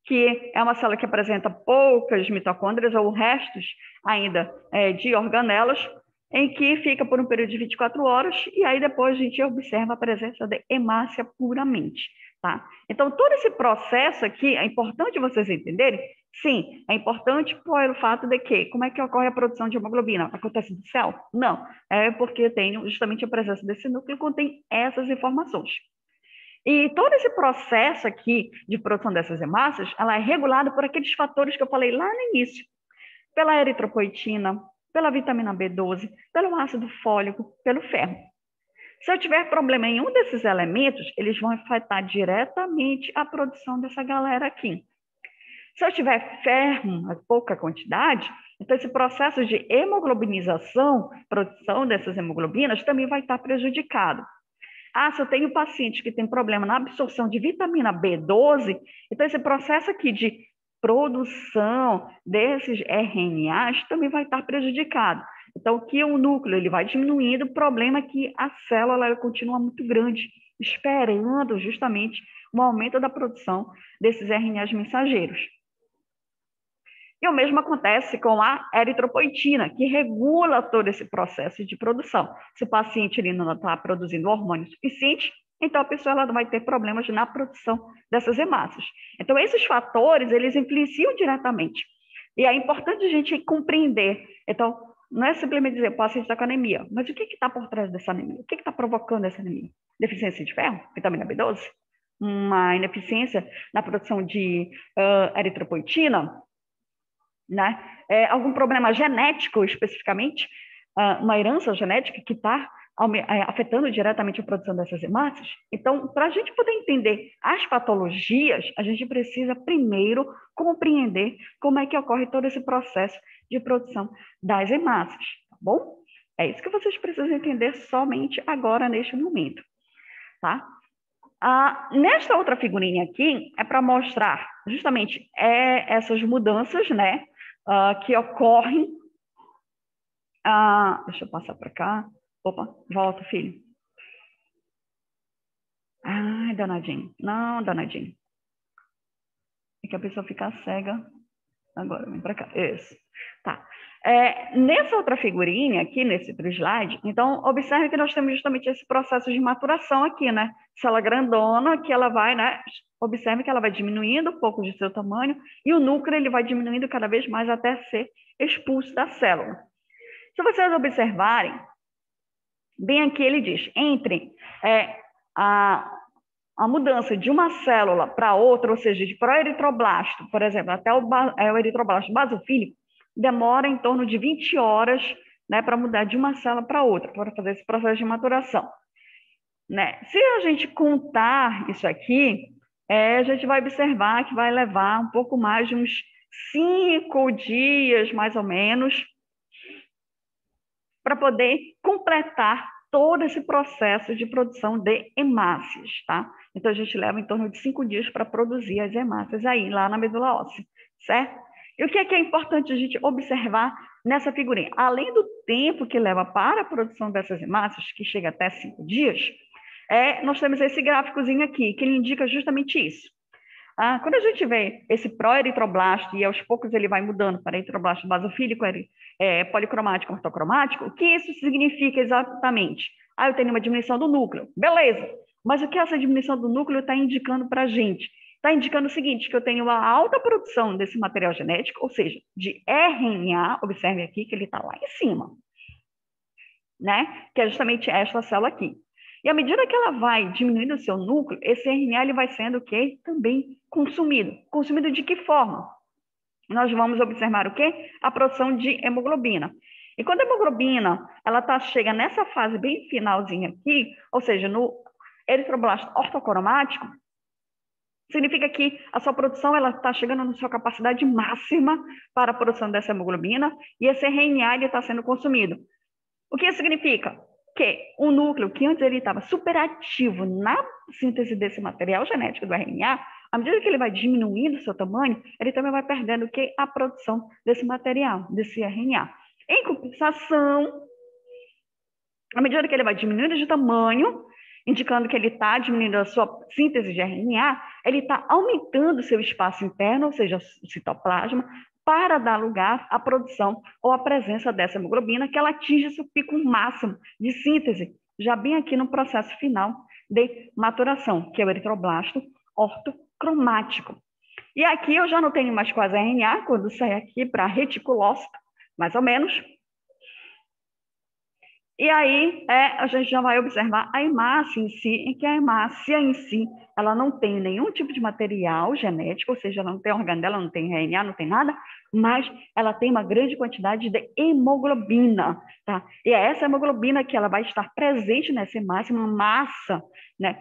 que é uma célula que apresenta poucas mitocôndrias ou restos ainda de organelas, em que fica por um período de 24 horas, e aí depois a gente observa a presença de hemácia puramente. Tá? Então, todo esse processo aqui, é importante vocês entenderem? Sim, é importante pelo fato de que, como é que ocorre a produção de hemoglobina? Acontece do céu? Não, é porque tem justamente a presença desse núcleo que contém essas informações. E todo esse processo aqui de produção dessas hemácias, ela é regulada por aqueles fatores que eu falei lá no início, pela eritropoetina, pela vitamina B12, pelo ácido fólico, pelo ferro. Se eu tiver problema em um desses elementos, eles vão afetar diretamente a produção dessa galera aqui. Se eu tiver ferro, pouca quantidade, então esse processo de hemoglobinização, produção dessas hemoglobinas, também vai estar prejudicado. Se eu tenho paciente que tem problema na absorção de vitamina B12, então esse processo aqui de produção desses RNAs também vai estar prejudicado. Então, que o núcleo ele vai diminuindo, o problema é que a célula ela continua muito grande, esperando justamente um aumento da produção desses RNAs mensageiros. E o mesmo acontece com a eritropoetina, que regula todo esse processo de produção. Se o paciente ele não está produzindo hormônio suficiente, então a pessoa ela vai ter problemas na produção dessas hemácias. Então, esses fatores, eles influenciam diretamente. E é importante a gente compreender. Então, não é simplesmente dizer, o paciente está com anemia, mas o que está por trás dessa anemia? O que está provocando essa anemia? Deficiência de ferro, vitamina B12? Uma ineficiência na produção de eritropoetina, né? Algum problema genético, especificamente, uma herança genética que está afetando diretamente a produção dessas hemácias. Então, para a gente poder entender as patologias, a gente precisa primeiro compreender como é que ocorre todo esse processo de produção das hemácias, tá bom? É isso que vocês precisam entender somente agora, neste momento, tá? Nesta outra figurinha aqui, é para mostrar justamente essas mudanças, né, que ocorrem. Deixa eu passar para cá. Opa, volta, filho. Ai, danadinho. Não, danadinho. É que a pessoa fica cega. Agora, vem para cá. Isso. Tá. Nessa outra figurinha aqui, nesse outro slide, então, observe que nós temos justamente esse processo de maturação aqui, né? Célula grandona, que ela vai, né? Observe que ela vai diminuindo um pouco de seu tamanho e o núcleo ele vai diminuindo cada vez mais até ser expulso da célula. Se vocês observarem, bem aqui ele diz, entre a mudança de uma célula para outra, ou seja, de proeritroblasto, por exemplo, até o eritroblasto basofílico, demora em torno de 20 horas, né, para mudar de uma célula para outra, para fazer esse processo de maturação. Né? Se a gente contar isso aqui, a gente vai observar que vai levar um pouco mais de uns 5 dias, mais ou menos, para poder completar todo esse processo de produção de hemácias, tá? Então, a gente leva em torno de 5 dias para produzir as hemácias aí, lá na medula óssea, certo? E o que é importante a gente observar nessa figurinha? Além do tempo que leva para a produção dessas hemácias, que chega até 5 dias, nós temos esse gráficozinho aqui, que ele indica justamente isso. Quando a gente vê esse proeritroblasto, e aos poucos ele vai mudando para eritroblasto basofílico, policromático, ortocromático, o que isso significa exatamente? Eu tenho uma diminuição do núcleo, beleza. Mas o que essa diminuição do núcleo está indicando para a gente? Está indicando o seguinte, que eu tenho uma alta produção desse material genético, ou seja, de RNA, observe aqui que ele está lá em cima, né? Que é justamente esta célula aqui. E à medida que ela vai diminuindo o seu núcleo, esse RNA ele vai sendo o quê? Também consumido. Consumido de que forma? Nós vamos observar o quê? A produção de hemoglobina. E quando a hemoglobina ela chega nessa fase bem finalzinha aqui, ou seja, no eritroblasto ortocromático, significa que a sua produção ela está chegando na sua capacidade máxima para a produção dessa hemoglobina e esse RNA está sendo consumido. O que isso significa? Que o núcleo, que antes ele estava superativo na síntese desse material genético do RNA, à medida que ele vai diminuindo o seu tamanho, ele também vai perdendo o que? A produção desse material, desse RNA. Em compensação, à medida que ele vai diminuindo de tamanho, indicando que ele está diminuindo a sua síntese de RNA, ele está aumentando o seu espaço interno, ou seja, o citoplasma, para dar lugar à produção ou à presença dessa hemoglobina, que ela atinge seu pico máximo de síntese, já bem aqui no processo final de maturação, que é o eritroblasto ortocromático. E aqui eu já não tenho mais quase RNA, quando sai aqui para reticulócito, mais ou menos. E aí a gente já vai observar a hemácia em si, em que a hemácia em si, ela não tem nenhum tipo de material genético, ou seja, ela não tem organela, não tem RNA, não tem nada, mas ela tem uma grande quantidade de hemoglobina, tá? E é essa hemoglobina que ela vai estar presente nessa hemácia, uma massa, né,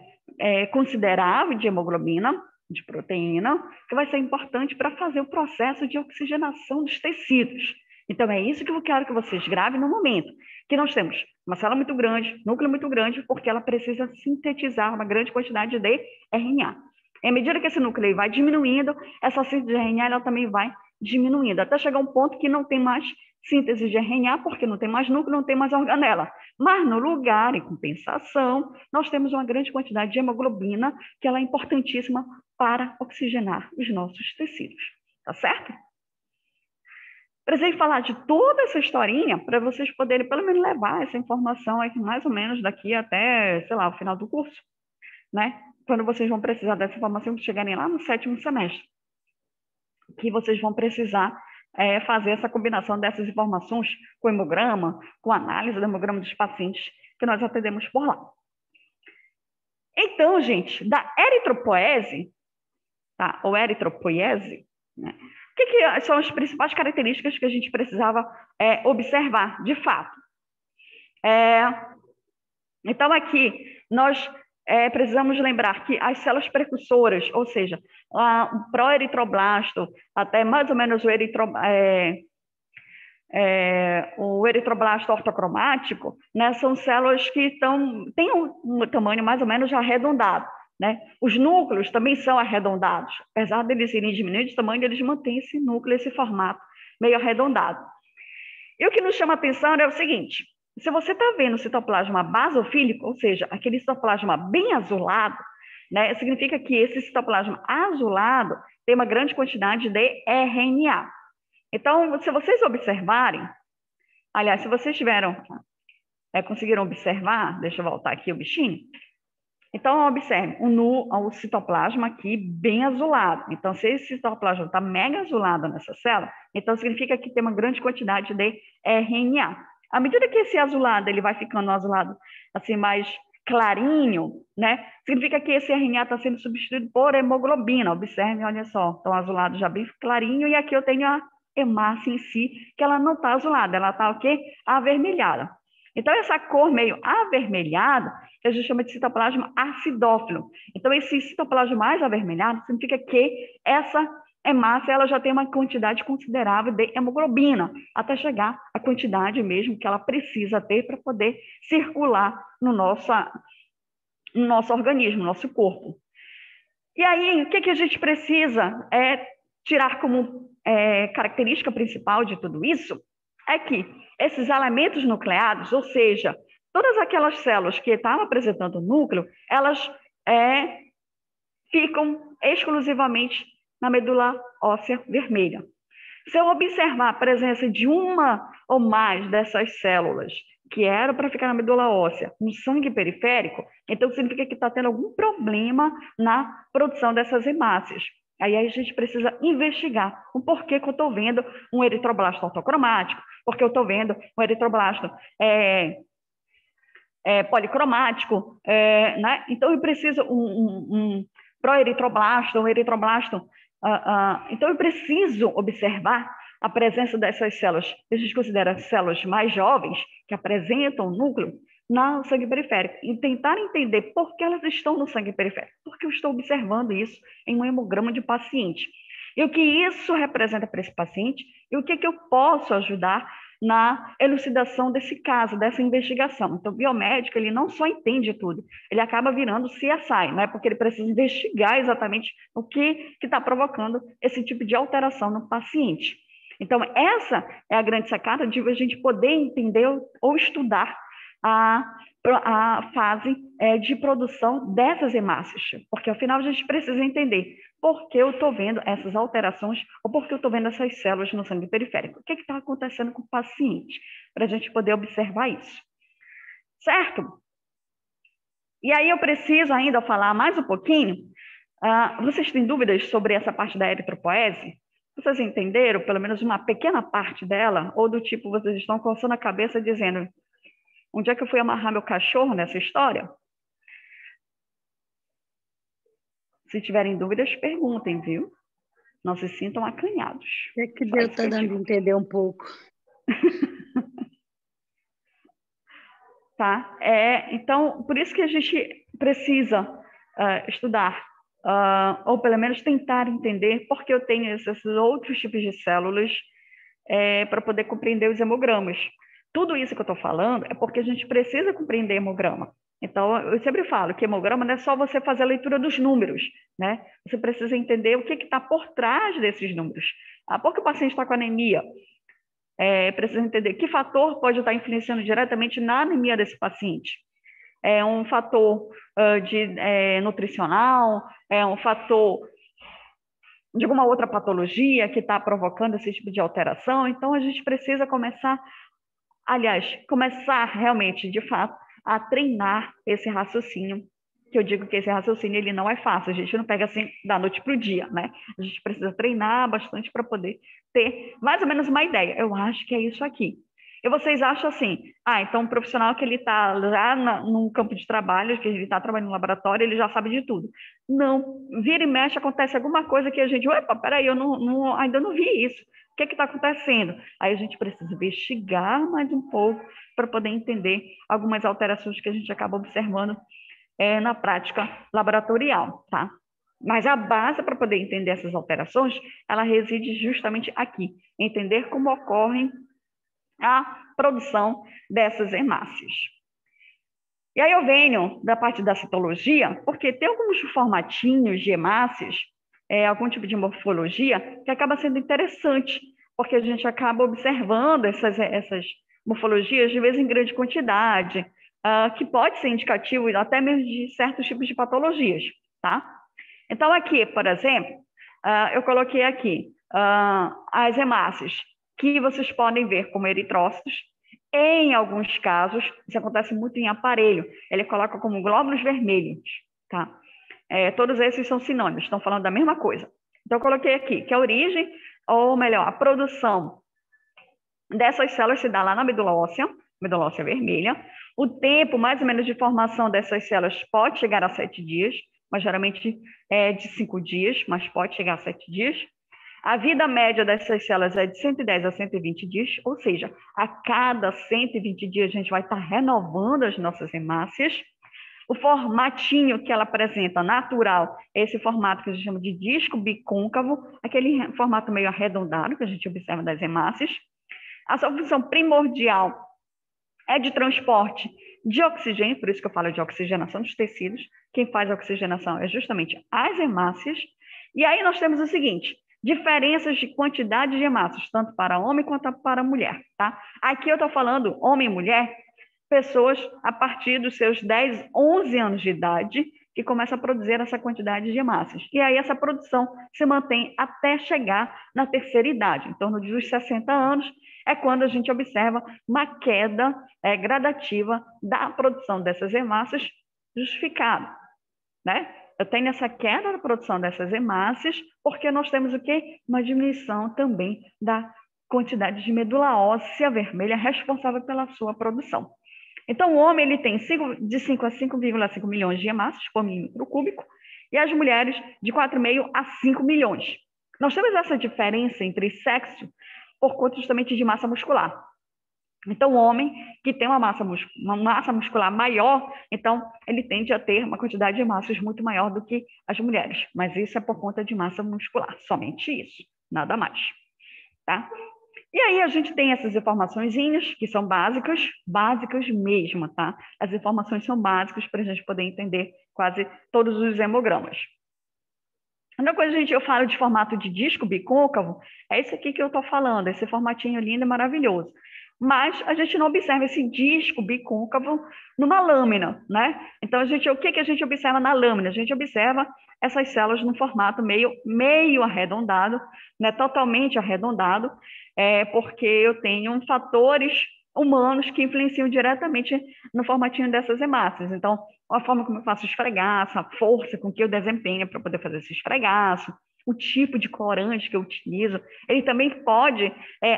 considerável de hemoglobina, de proteína, que vai ser importante para fazer o processo de oxigenação dos tecidos. Então, é isso que eu quero que vocês gravem no momento, que nós temos uma célula muito grande, núcleo muito grande, porque ela precisa sintetizar uma grande quantidade de RNA. E à medida que esse núcleo vai diminuindo, essa síntese de RNA ela também vai diminuindo, até chegar um ponto que não tem mais síntese de RNA, porque não tem mais núcleo, não tem mais organela. Mas no lugar, em compensação, nós temos uma grande quantidade de hemoglobina, que ela é importantíssima para oxigenar os nossos tecidos. Tá certo? Precisei falar de toda essa historinha para vocês poderem, pelo menos, levar essa informação aqui, mais ou menos daqui até, sei lá, o final do curso. né? Quando vocês vão precisar dessa informação, que chegarem lá no 7º semestre, que vocês vão precisar fazer essa combinação dessas informações com hemograma, com análise do hemograma dos pacientes que nós atendemos por lá. Então, gente, da eritropoese, tá? Ou eritropoiese, né? O que são as principais características que a gente precisava observar, de fato? Então, aqui, nós precisamos lembrar que as células precursoras, ou seja, o proeritroblasto, até mais ou menos o eritroblasto ortocromático, né, são células que têm um tamanho mais ou menos arredondado, né? Os núcleos também são arredondados. Apesar deles irem diminuindo de tamanho, eles mantêm esse núcleo, esse formato meio arredondado. E o que nos chama a atenção é o seguinte: se você está vendo o citoplasma basofílico, ou seja, aquele citoplasma bem azulado, né, significa que esse citoplasma azulado tem uma grande quantidade de RNA. Então, se vocês observarem, aliás, se vocês conseguiram observar, deixa eu voltar aqui o bichinho. Então, observe o citoplasma aqui bem azulado. Então, se esse citoplasma está mega azulado nessa célula, então significa que tem uma grande quantidade de RNA. À medida que esse azulado ele vai ficando azulado assim mais clarinho, né? Significa que esse RNA está sendo substituído por hemoglobina. Observe, olha só, então azulado já bem clarinho, e aqui eu tenho a hemácia em si, que ela não está azulada, ela está o quê? Avermelhada. Então, essa cor meio avermelhada, a gente chama de citoplasma acidófilo. Então, esse citoplasma mais avermelhado significa que essa hemácia ela já tem uma quantidade considerável de hemoglobina, até chegar à quantidade mesmo que ela precisa ter para poder circular no nosso organismo, no nosso corpo. E aí, o que a gente precisa tirar como característica principal de tudo isso? É que esses elementos nucleados, ou seja, todas aquelas células que estavam apresentando núcleo, elas ficam exclusivamente na medula óssea vermelha. Se eu observar a presença de uma ou mais dessas células que eram para ficar na medula óssea no sangue periférico, então significa que está tendo algum problema na produção dessas hemácias. Aí a gente precisa investigar o porquê que eu estou vendo um eritroblasto ortocromático, porque eu estou vendo um eritroblasto policromático, né? Então eu preciso um proeritroblasto, um eritroblasto. Então eu preciso observar a presença dessas células, que a gente considera células mais jovens, que apresentam núcleo no sangue periférico, e tentar entender por que elas estão no sangue periférico, porque eu estou observando isso em um hemograma de paciente. E o que isso representa para esse paciente, e o que eu posso ajudar na elucidação desse caso, dessa investigação. Então, o biomédico, ele não só entende tudo, ele acaba virando CSI, né? Porque ele precisa investigar exatamente o que está provocando esse tipo de alteração no paciente. Então, essa é a grande sacada de a gente poder entender ou estudar a fase de produção dessas hemácias, porque, afinal, a gente precisa entender por que eu estou vendo essas alterações ou por que eu estou vendo essas células no sangue periférico. O que está acontecendo com o paciente, para a gente poder observar isso. Certo? E aí eu preciso ainda falar mais um pouquinho. Vocês têm dúvidas sobre essa parte da eritropoese? Vocês entenderam pelo menos uma pequena parte dela? Ou do tipo, vocês estão coçando a cabeça dizendo: onde é que eu fui amarrar meu cachorro nessa história? Se tiverem dúvidas, perguntem, viu? Não se sintam acanhados. É que Deus está dando a entender um pouco. Tá? Então, por isso que a gente precisa estudar, ou pelo menos tentar entender por que eu tenho esses outros tipos de células para poder compreender os hemogramas. Tudo isso que eu estou falando é porque a gente precisa compreender hemograma. Então, eu sempre falo que hemograma não é só você fazer a leitura dos números, né? Você precisa entender o que está por trás desses números. Por que o paciente está com anemia? Precisa entender que fator pode estar influenciando diretamente na anemia desse paciente. É um fator nutricional, é um fator de alguma outra patologia que está provocando esse tipo de alteração. Então, a gente precisa começar realmente, de fato, a treinar esse raciocínio que eu digo que esse raciocínio ele não é fácil, a gente não pega assim da noite para o dia, né? A gente precisa treinar bastante para poder ter mais ou menos uma ideia. Eu acho que é isso aqui. E vocês acham assim, então um profissional que ele está lá no campo de trabalho, que ele está trabalhando no laboratório, ele já sabe de tudo. Não, vira e mexe, acontece alguma coisa que a gente, opa, peraí, eu ainda não vi isso. O que está acontecendo? Aí a gente precisa investigar mais um pouco para poder entender algumas alterações que a gente acaba observando na prática laboratorial, tá? Mas a base para poder entender essas alterações, ela reside justamente aqui, entender como ocorrem a produção dessas hemácias. E aí eu venho da parte da citologia, porque tem alguns formatinhos de hemácias, algum tipo de morfologia, que acaba sendo interessante, porque a gente acaba observando essas morfologias, de vez em grande quantidade, que pode ser indicativo até mesmo de certos tipos de patologias, tá? Então, aqui, por exemplo, eu coloquei aqui as hemácias, que vocês podem ver como eritrócitos. Em alguns casos, isso acontece muito em aparelho, ele coloca como glóbulos vermelhos, tá? Todos esses são sinônimos, estão falando da mesma coisa. Então, eu coloquei aqui que a origem, ou melhor, a produção dessas células se dá lá na medula óssea vermelha. O tempo, mais ou menos, de formação dessas células pode chegar a 7 dias, mas geralmente é de 5 dias, mas pode chegar a 7 dias. A vida média dessas células é de 110 a 120 dias, ou seja, a cada 120 dias a gente vai estar renovando as nossas hemácias. O formatinho que ela apresenta natural é esse formato que a gente chama de disco bicôncavo, aquele formato meio arredondado que a gente observa das hemácias. A sua função primordial é de transporte de oxigênio, por isso que eu falo de oxigenação dos tecidos. Quem faz a oxigenação é justamente as hemácias. E aí nós temos o seguinte: diferenças de quantidade de hemácias, tanto para homem quanto para mulher, tá? Aqui eu estou falando homem e mulher, pessoas a partir dos seus 10, 11 anos de idade, que começam a produzir essa quantidade de hemácias. E aí essa produção se mantém até chegar na terceira idade, em torno dos 60 anos, é quando a gente observa uma queda gradativa da produção dessas hemácias justificada, né? Eu tenho essa queda na produção dessas hemácias porque nós temos o quê? Uma diminuição também da quantidade de medula óssea vermelha responsável pela sua produção. Então, o homem ele tem de 5 a 5,5 milhões de hemácias por milímetro cúbico e as mulheres de 4,5 a 5 milhões. Nós temos essa diferença entre sexo por conta justamente de massa muscular. Então, o homem que tem uma massa muscular maior, então ele tende a ter uma quantidade de hemácias muito maior do que as mulheres. Mas isso é por conta de massa muscular, somente isso, nada mais, tá? E aí a gente tem essas informaçõezinhas que são básicas mesmo, tá? As informações são básicas para a gente poder entender quase todos os hemogramas. Quando eu falo de formato de disco bicôncavo, é esse aqui que eu estou falando, esse formatinho lindo e maravilhoso. Mas a gente não observa esse disco bicôncavo numa lâmina, né? Então, o que a gente observa na lâmina? A gente observa essas células no formato meio arredondado, né? Totalmente arredondado, porque eu tenho fatores humanos que influenciam diretamente no formatinho dessas hemácias. Então, a forma como eu faço esfregaço, a força com que eu desempenho para poder fazer esse esfregaço, o tipo de corante que eu utilizo, ele também pode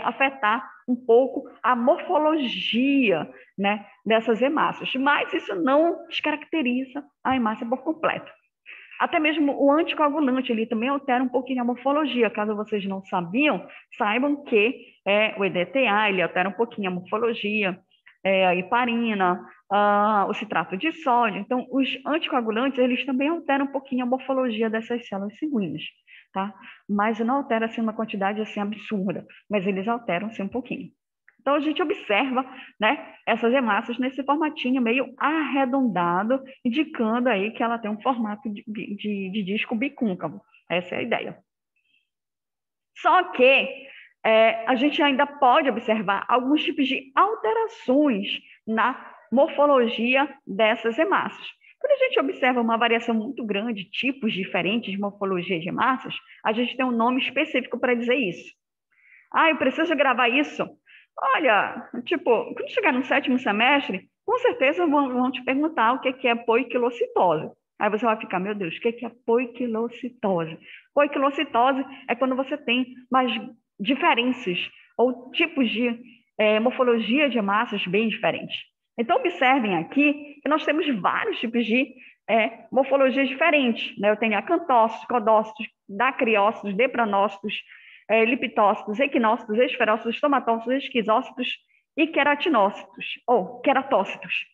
afetar um pouco a morfologia, né, dessas hemácias, mas isso não descaracteriza a hemácia por completo. Até mesmo o anticoagulante, ele também altera um pouquinho a morfologia. Caso vocês não saibam que o EDTA, ele altera um pouquinho a morfologia, a heparina, o citrato de sódio. Então, os anticoagulantes, eles também alteram um pouquinho a morfologia dessas células sanguíneas, tá? Mas não altera, assim, uma quantidade, assim, absurda, mas eles alteram, assim, um pouquinho. Então, a gente observa, né, essas hemácias nesse formatinho meio arredondado, indicando aí que ela tem um formato de disco bicôncavo. Essa é a ideia. Só que a gente ainda pode observar alguns tipos de alterações na morfologia dessas hemácias. Quando a gente observa uma variação muito grande, tipos diferentes de morfologia de hemácias, a gente tem um nome específico para dizer isso. Eu preciso gravar isso? Olha, quando chegar no 7º semestre, com certeza vão te perguntar o que é poiquilocitose. Aí você vai ficar, meu Deus, o que é poiquilocitose? Poiquilocitose é quando você tem mais diferenças ou tipos de morfologia de hemácias bem diferentes. Então, observem aqui que nós temos vários tipos de morfologias diferentes, né? Eu tenho acantócitos, codócitos, dacriócitos, depranócitos, lipitócitos, equinócitos, esferócitos, estomatócitos, esquizócitos e queratinócitos, ou queratócitos.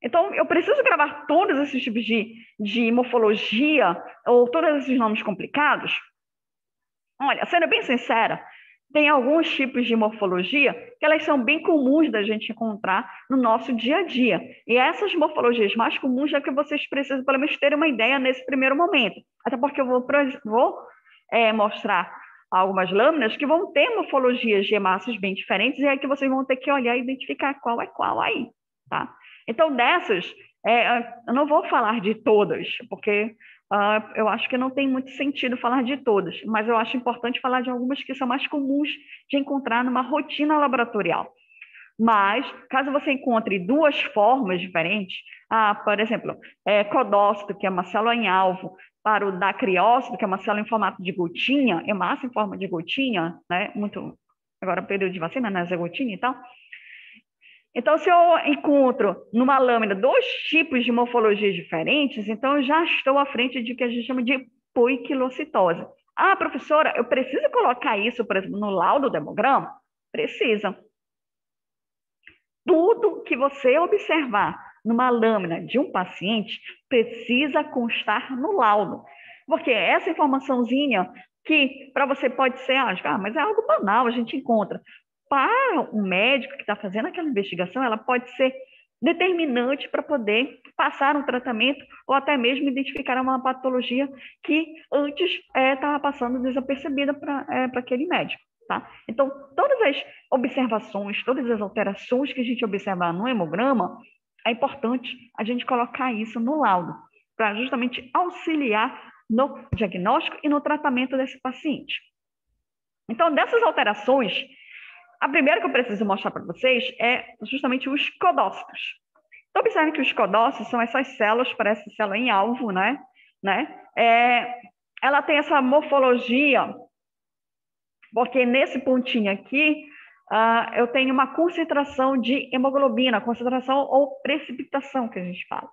Então, eu preciso gravar todos esses tipos de morfologia, ou todos esses nomes complicados? Olha, sendo bem sincera, tem alguns tipos de morfologia que elas são bem comuns da gente encontrar no nosso dia a dia. E essas morfologias mais comuns é que vocês precisam, pelo menos, ter uma ideia nesse primeiro momento. Até porque eu vou mostrar algumas lâminas que vão ter morfologias de hemácias bem diferentes, e é que vocês vão ter que olhar e identificar qual é qual aí, tá? Então, dessas, eu não vou falar de todas, porque eu acho que não tem muito sentido falar de todas, mas eu acho importante falar de algumas que são mais comuns de encontrar numa rotina laboratorial. Mas, caso você encontre duas formas diferentes, por exemplo, codócito, que é uma célula em alvo, para o dacriócito, que é uma célula em formato de gotinha, hemácia em forma de gotinha, né? Muito, agora período de vacina, né? Gotinha e tal. Então, se eu encontro numa lâmina dois tipos de morfologias diferentes, então eu já estou à frente de que a gente chama de poiquilocitose. Professora, eu preciso colocar isso, por exemplo, no laudo do hemograma? Precisa. Tudo que você observar numa lâmina de um paciente precisa constar no laudo. Porque essa informaçãozinha que para você pode ser, mas é algo banal, a gente encontra. Para o médico que está fazendo aquela investigação, ela pode ser determinante para poder passar um tratamento ou até mesmo identificar uma patologia que antes estava passando desapercebida para aquele médico. Tá? Então, todas as observações, todas as alterações que a gente observar no hemograma, é importante a gente colocar isso no laudo, para justamente auxiliar no diagnóstico e no tratamento desse paciente. Então, dessas alterações, a primeira que eu preciso mostrar para vocês é justamente os codócitos. Então, observem que os codócitos são essas células, parece célula em alvo, né? Ela tem essa morfologia, porque nesse pontinho aqui, eu tenho uma concentração de hemoglobina, concentração ou precipitação, que a gente fala.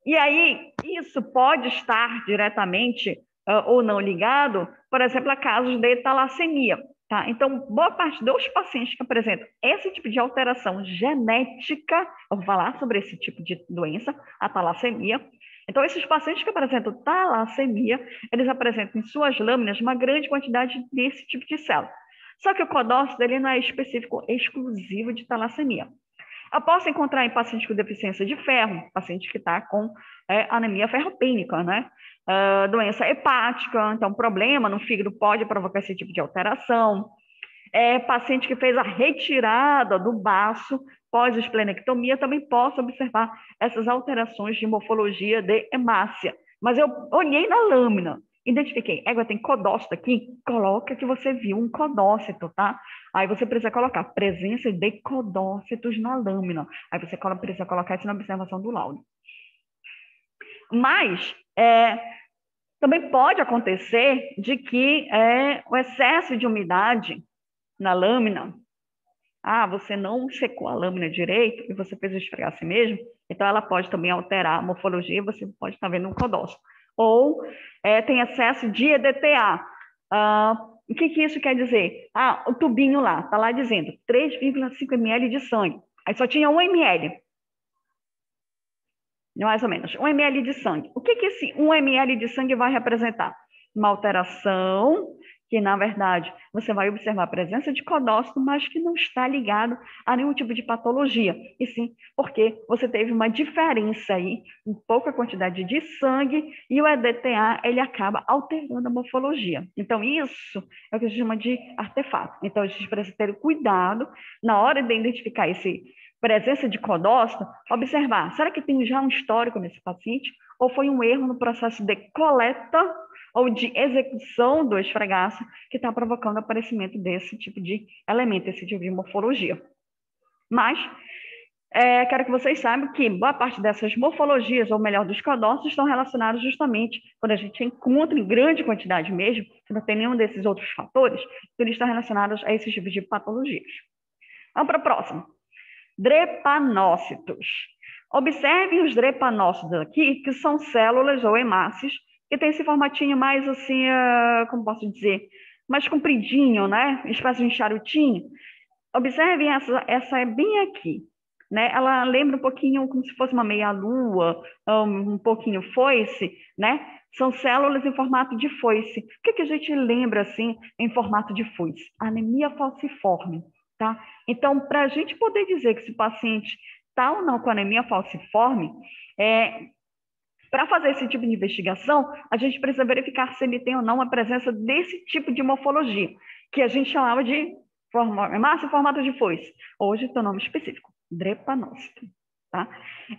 E aí, isso pode estar diretamente ou não ligado, por exemplo, a casos de talassemia. Tá? Então, boa parte dos pacientes que apresentam esse tipo de alteração genética, eu vou falar sobre esse tipo de doença, a talassemia. Então, esses pacientes que apresentam talassemia, eles apresentam em suas lâminas uma grande quantidade desse tipo de célula. Só que o codócito dele não é específico, exclusivo de talassemia. Eu posso encontrar em pacientes com deficiência de ferro, paciente que está com anemia ferropênica, né? Doença hepática, então problema no fígado pode provocar esse tipo de alteração. Paciente que fez a retirada do baço pós-esplenectomia, também posso observar essas alterações de morfologia de hemácia. Mas eu olhei na lâmina, identifiquei, tem codócito aqui, coloca que você viu um codócito, tá? Aí você precisa colocar presença de codócitos na lâmina. Aí você precisa colocar isso na observação do laudo. Mas também pode acontecer de que o excesso de umidade na lâmina, você não secou a lâmina direito e você fez esfregar assim mesmo, então ela pode também alterar a morfologia e você pode estar vendo um codócito. Ou tem excesso de EDTA. O que isso quer dizer? O tubinho lá, está lá dizendo 3,5 ml de sangue. Aí só tinha 1 ml. Mais ou menos, 1 ml de sangue. O que esse 1 ml de sangue vai representar? Uma alteração que, na verdade, você vai observar a presença de codócito, mas que não está ligado a nenhum tipo de patologia. E sim, porque você teve uma diferença aí, em pouca quantidade de sangue, e o EDTA, ele acaba alterando a morfologia. Então, isso é o que a gente chama de artefato. Então, a gente precisa ter cuidado na hora de identificar esse presença de codócito, observar, será que tem já um histórico nesse paciente? Ou foi um erro no processo de coleta ou de execução do esfregaço que está provocando o aparecimento desse tipo de elemento, esse tipo de morfologia? Mas, quero que vocês saibam que boa parte dessas morfologias, ou melhor, dos cadócitos, estão relacionados justamente quando a gente encontra em grande quantidade mesmo, que não tem nenhum desses outros fatores, eles estão relacionados a esses tipos de patologias. Vamos para a próxima. Drepanócitos. Observem os drepanócitos aqui, que são células ou hemácias, que tem esse formatinho mais assim, como posso dizer, mais compridinho, né? Espécie de um charutinho. Observem essa é bem aqui, né? Ela lembra um pouquinho como se fosse uma meia-lua, um pouquinho foice, né? São células em formato de foice. O que a gente lembra assim em formato de foice? Anemia falciforme, tá? Então, para a gente poder dizer que esse paciente está ou não com anemia falciforme, para fazer esse tipo de investigação, a gente precisa verificar se ele tem ou não a presença desse tipo de morfologia, que a gente chamava de hemácia em formato de foice. Hoje tem um nome específico, drepanócito. Tá?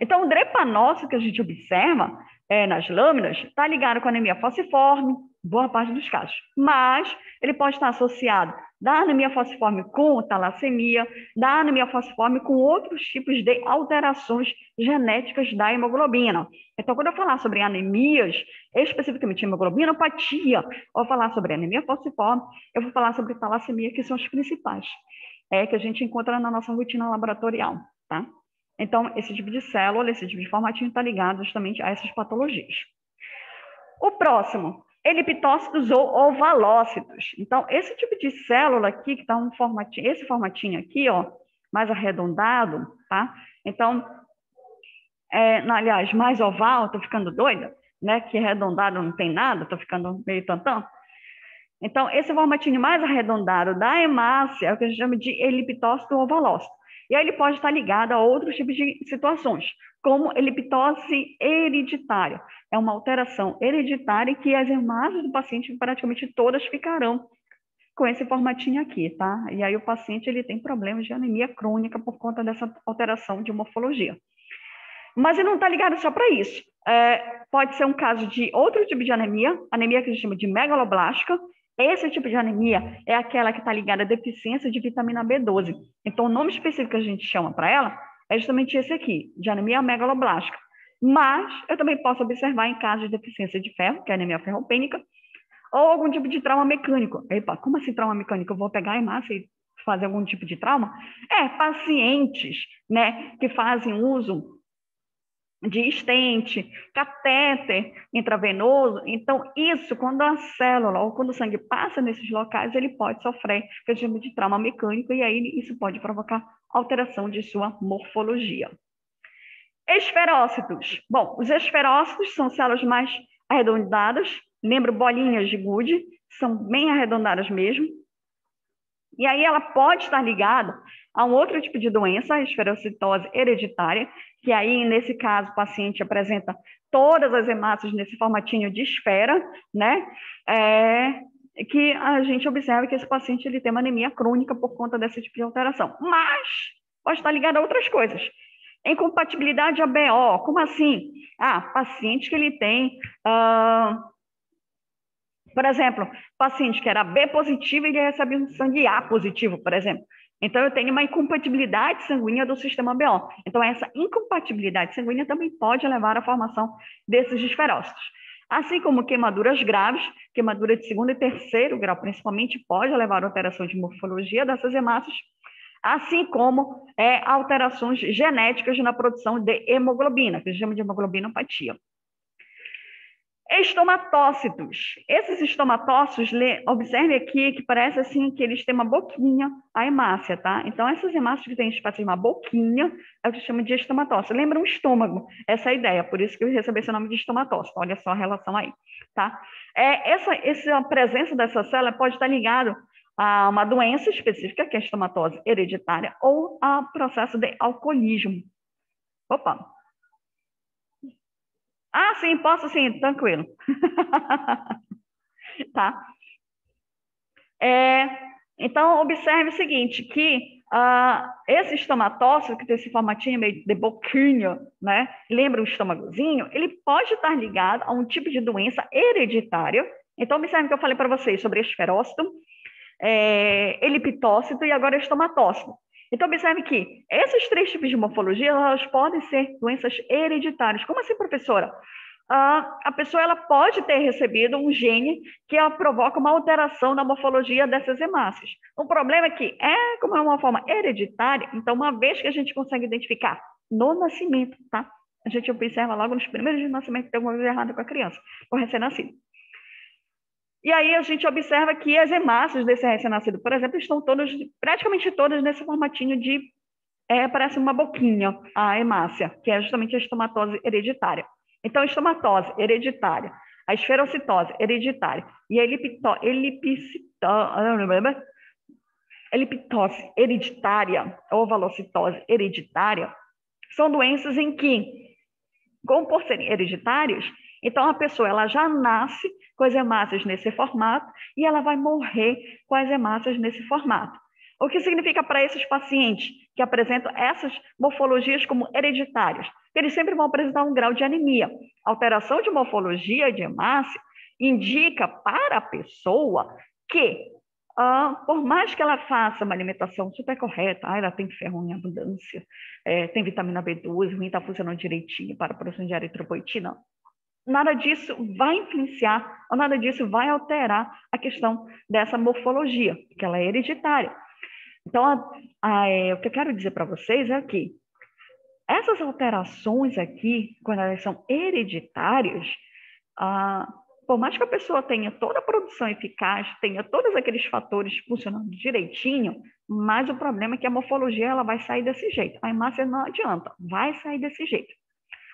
Então, o drepanócito que a gente observa nas lâminas está ligado com a anemia falciforme, boa parte dos casos, mas ele pode estar associado da anemia falciforme com talassemia, da anemia falciforme com outros tipos de alterações genéticas da hemoglobina. Então, quando eu falar sobre anemias, especificamente hemoglobinopatia, ou falar sobre anemia falciforme, eu vou falar sobre talassemia, que são as principais, que a gente encontra na nossa rotina laboratorial, tá? Então, esse tipo de célula, esse tipo de formatinho está ligado justamente a essas patologias. O próximo, elipitócitos ou ovalócitos. Então, esse tipo de célula aqui, que está um formatinho, esse formatinho aqui, ó, mais arredondado, tá? Então, aliás, mais oval, estou ficando doida, né? Que arredondado não tem nada, estou ficando meio tantão. Então, esse formatinho mais arredondado da hemácia é o que a gente chama de elipitócito ou ovalócito. E aí ele pode estar ligado a outros tipos de situações, como eliptose hereditária. É uma alteração hereditária que as hemácias do paciente praticamente todas ficarão com esse formatinho aqui, tá? E aí o paciente ele tem problemas de anemia crônica por conta dessa alteração de morfologia. Mas ele não está ligado só para isso. Pode ser um caso de outro tipo de anemia que a gente chama de megaloblástica. Esse tipo de anemia é aquela que está ligada à deficiência de vitamina B12. Então, o nome específico que a gente chama para ela é justamente esse aqui, de anemia megaloblástica. Mas eu também posso observar em casos de deficiência de ferro, que é a anemia ferropênica, ou algum tipo de trauma mecânico. Epa, como assim trauma mecânico? Eu vou pegar a hemácia e fazer algum tipo de trauma? pacientes, né, que fazem uso de estente, catéter intravenoso. Então, isso, quando a célula ou quando o sangue passa nesses locais, ele pode sofrer o que a gente chama de trauma mecânico, e aí isso pode provocar alteração de sua morfologia. Esferócitos. Bom, os esferócitos são células mais arredondadas, lembra bolinhas de gude, são bem arredondadas mesmo. E aí ela pode estar ligada a um outro tipo de doença, a esferocitose hereditária, que aí, nesse caso, o paciente apresenta todas as hemácias nesse formatinho de esfera, né? Que a gente observa que esse paciente ele tem uma anemia crônica por conta desse tipo de alteração. Mas pode estar ligado a outras coisas. Incompatibilidade ABO, como assim? Paciente que ele tem... por exemplo, paciente que era B positivo e ele recebe um sangue A positivo, por exemplo. Então, eu tenho uma incompatibilidade sanguínea do sistema BO. Então, essa incompatibilidade sanguínea também pode levar à formação desses esferócitos. Assim como queimaduras graves, queimadura de segundo e terceiro grau, principalmente, pode levar a alteração de morfologia dessas hemácias, assim como alterações genéticas na produção de hemoglobina, que a gente chama de hemoglobinopatia. Estomatócitos. Esses estomatócitos, observe aqui que parece assim que eles têm uma boquinha, a hemácia, tá? Então, essas hemácias que têm espaço de uma boquinha, é o que se chama de estomatócito. Lembra um estômago, essa é a ideia, por isso que eu recebi esse nome de estomatócito. Olha só a relação aí, tá? Essa presença dessa célula pode estar ligada a uma doença específica, que é a estomatose hereditária, ou a processo de alcoolismo. Opa! Sim, posso sim, tranquilo. Tá? Então, observe o seguinte, que esse estomatócito, que tem esse formatinho meio de boquinha, né? Lembra o estômagozinho? Ele pode estar ligado a um tipo de doença hereditária. Então, observe o que eu falei para vocês sobre esferócito, elipitócito e agora estomatócito. Então, observe que esses 3 tipos de morfologia, elas podem ser doenças hereditárias. Como assim, professora? A pessoa ela pode ter recebido um gene que provoca uma alteração na morfologia dessas hemácias. O problema é que, como é uma forma hereditária, então, uma vez que a gente consegue identificar no nascimento, tá? A gente observa logo nos primeiros dias de nascimento que tem alguma coisa errada com a criança, com o recém-nascido. E aí a gente observa que as hemácias desse recém-nascido, por exemplo, estão todas, praticamente todas nesse formatinho de, parece uma boquinha, a hemácia, que é justamente a estomatose hereditária. Então, a estomatose hereditária, a esferocitose hereditária e a eliptose hereditária, ou ovalocitose hereditária, são doenças em que, como por serem hereditárias, então a pessoa ela já nasce com as hemácias nesse formato e ela vai morrer com as hemácias nesse formato. O que significa para esses pacientes que apresentam essas morfologias como hereditárias? Eles sempre vão apresentar um grau de anemia. Alteração de morfologia de hemácia indica para a pessoa que, por mais que ela faça uma alimentação super correta, ela tem ferro em abundância, tem vitamina B12, o rim está funcionando direitinho para a produção de eritropoetina, nada disso vai influenciar, ou nada disso vai alterar a questão dessa morfologia, que ela é hereditária. Então, o que eu quero dizer para vocês é que essas alterações aqui, quando elas são hereditárias, por mais que a pessoa tenha toda a produção eficaz, tenha todos aqueles fatores funcionando direitinho, mas o problema é que a morfologia ela vai sair desse jeito. A hemácia não adianta, vai sair desse jeito.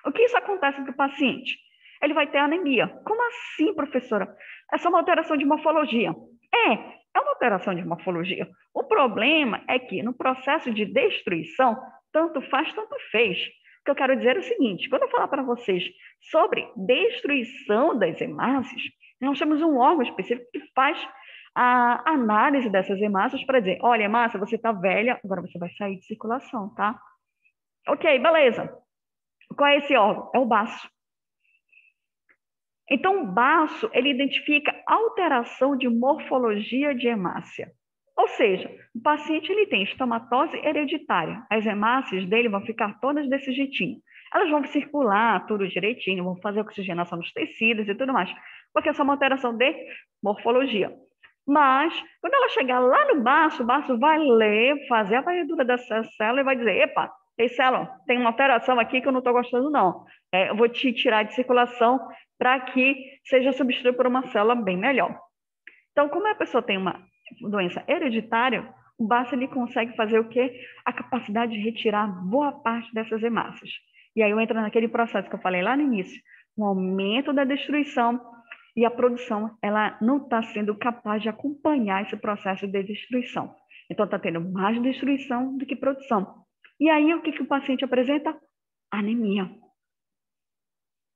O que isso acontece para o paciente? Ele vai ter anemia. Como assim, professora? É só uma alteração de morfologia. É uma alteração de morfologia. O problema é que no processo de destruição, tanto faz, tanto fez. O que eu quero dizer é o seguinte, quando eu falar para vocês sobre destruição das hemácias, nós temos um órgão específico que faz a análise dessas hemácias para dizer, olha, hemácia, você está velha, agora você vai sair de circulação, tá? Ok, beleza. Qual é esse órgão? É o baço. Então, o baço, ele identifica alteração de morfologia de hemácia. Ou seja, o paciente ele tem estomatose hereditária. As hemácias dele vão ficar todas desse jeitinho. Elas vão circular tudo direitinho, vão fazer oxigenação dos tecidos e tudo mais, porque essa é uma alteração de morfologia. Mas, quando ela chegar lá no baço, o baço vai ler, fazer a varredura dessa célula e vai dizer, epa, ei, célula, tem uma alteração aqui que eu não estou gostando, não. Eu vou te tirar de circulação para que seja substituída por uma célula bem melhor. Então, como a pessoa tem uma doença hereditária, o baço ele consegue fazer o quê? A capacidade de retirar boa parte dessas hemácias. E aí eu entro naquele processo que eu falei lá no início, um aumento da destruição e a produção, ela não está sendo capaz de acompanhar esse processo de destruição. Então, está tendo mais destruição do que produção. E aí, o que o paciente apresenta? Anemia.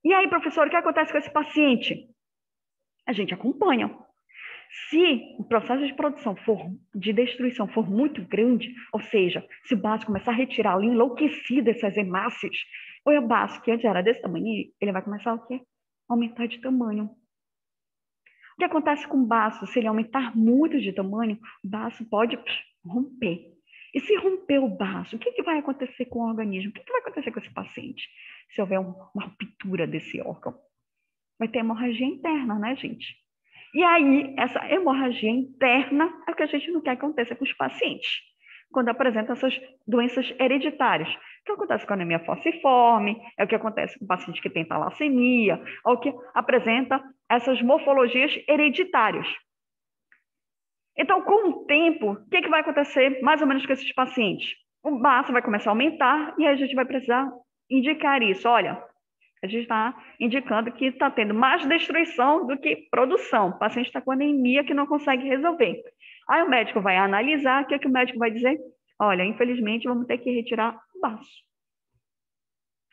E aí, professor, o que acontece com esse paciente? A gente acompanha. Se o processo de produção de destruição for muito grande, ou seja, se o baço começar a retirar ali enlouquecido essas hemácias, ou o baço que antes era desse tamanho, ele vai começar o quê? Aumentar de tamanho. O que acontece com o baço? Se ele aumentar muito de tamanho, o baço pode romper. E se romper o baço, o que vai acontecer com o organismo? O que vai acontecer com esse paciente? Se houver uma ruptura desse órgão? Vai ter hemorragia interna, né, gente? E aí, essa hemorragia interna é o que a gente não quer que aconteça com os pacientes, quando apresentam essas doenças hereditárias. O que acontece com a anemia falciforme, é o que acontece com o paciente que tem talassemia, é o que apresenta essas morfologias hereditárias. Então, com o tempo, o que vai acontecer mais ou menos com esses pacientes? O baço vai começar a aumentar e aí a gente vai precisar indicar isso. Olha, a gente está indicando que está tendo mais destruição do que produção. O paciente está com anemia que não consegue resolver. Aí o médico vai analisar, o que o médico vai dizer? Olha, infelizmente, vamos ter que retirar o baço.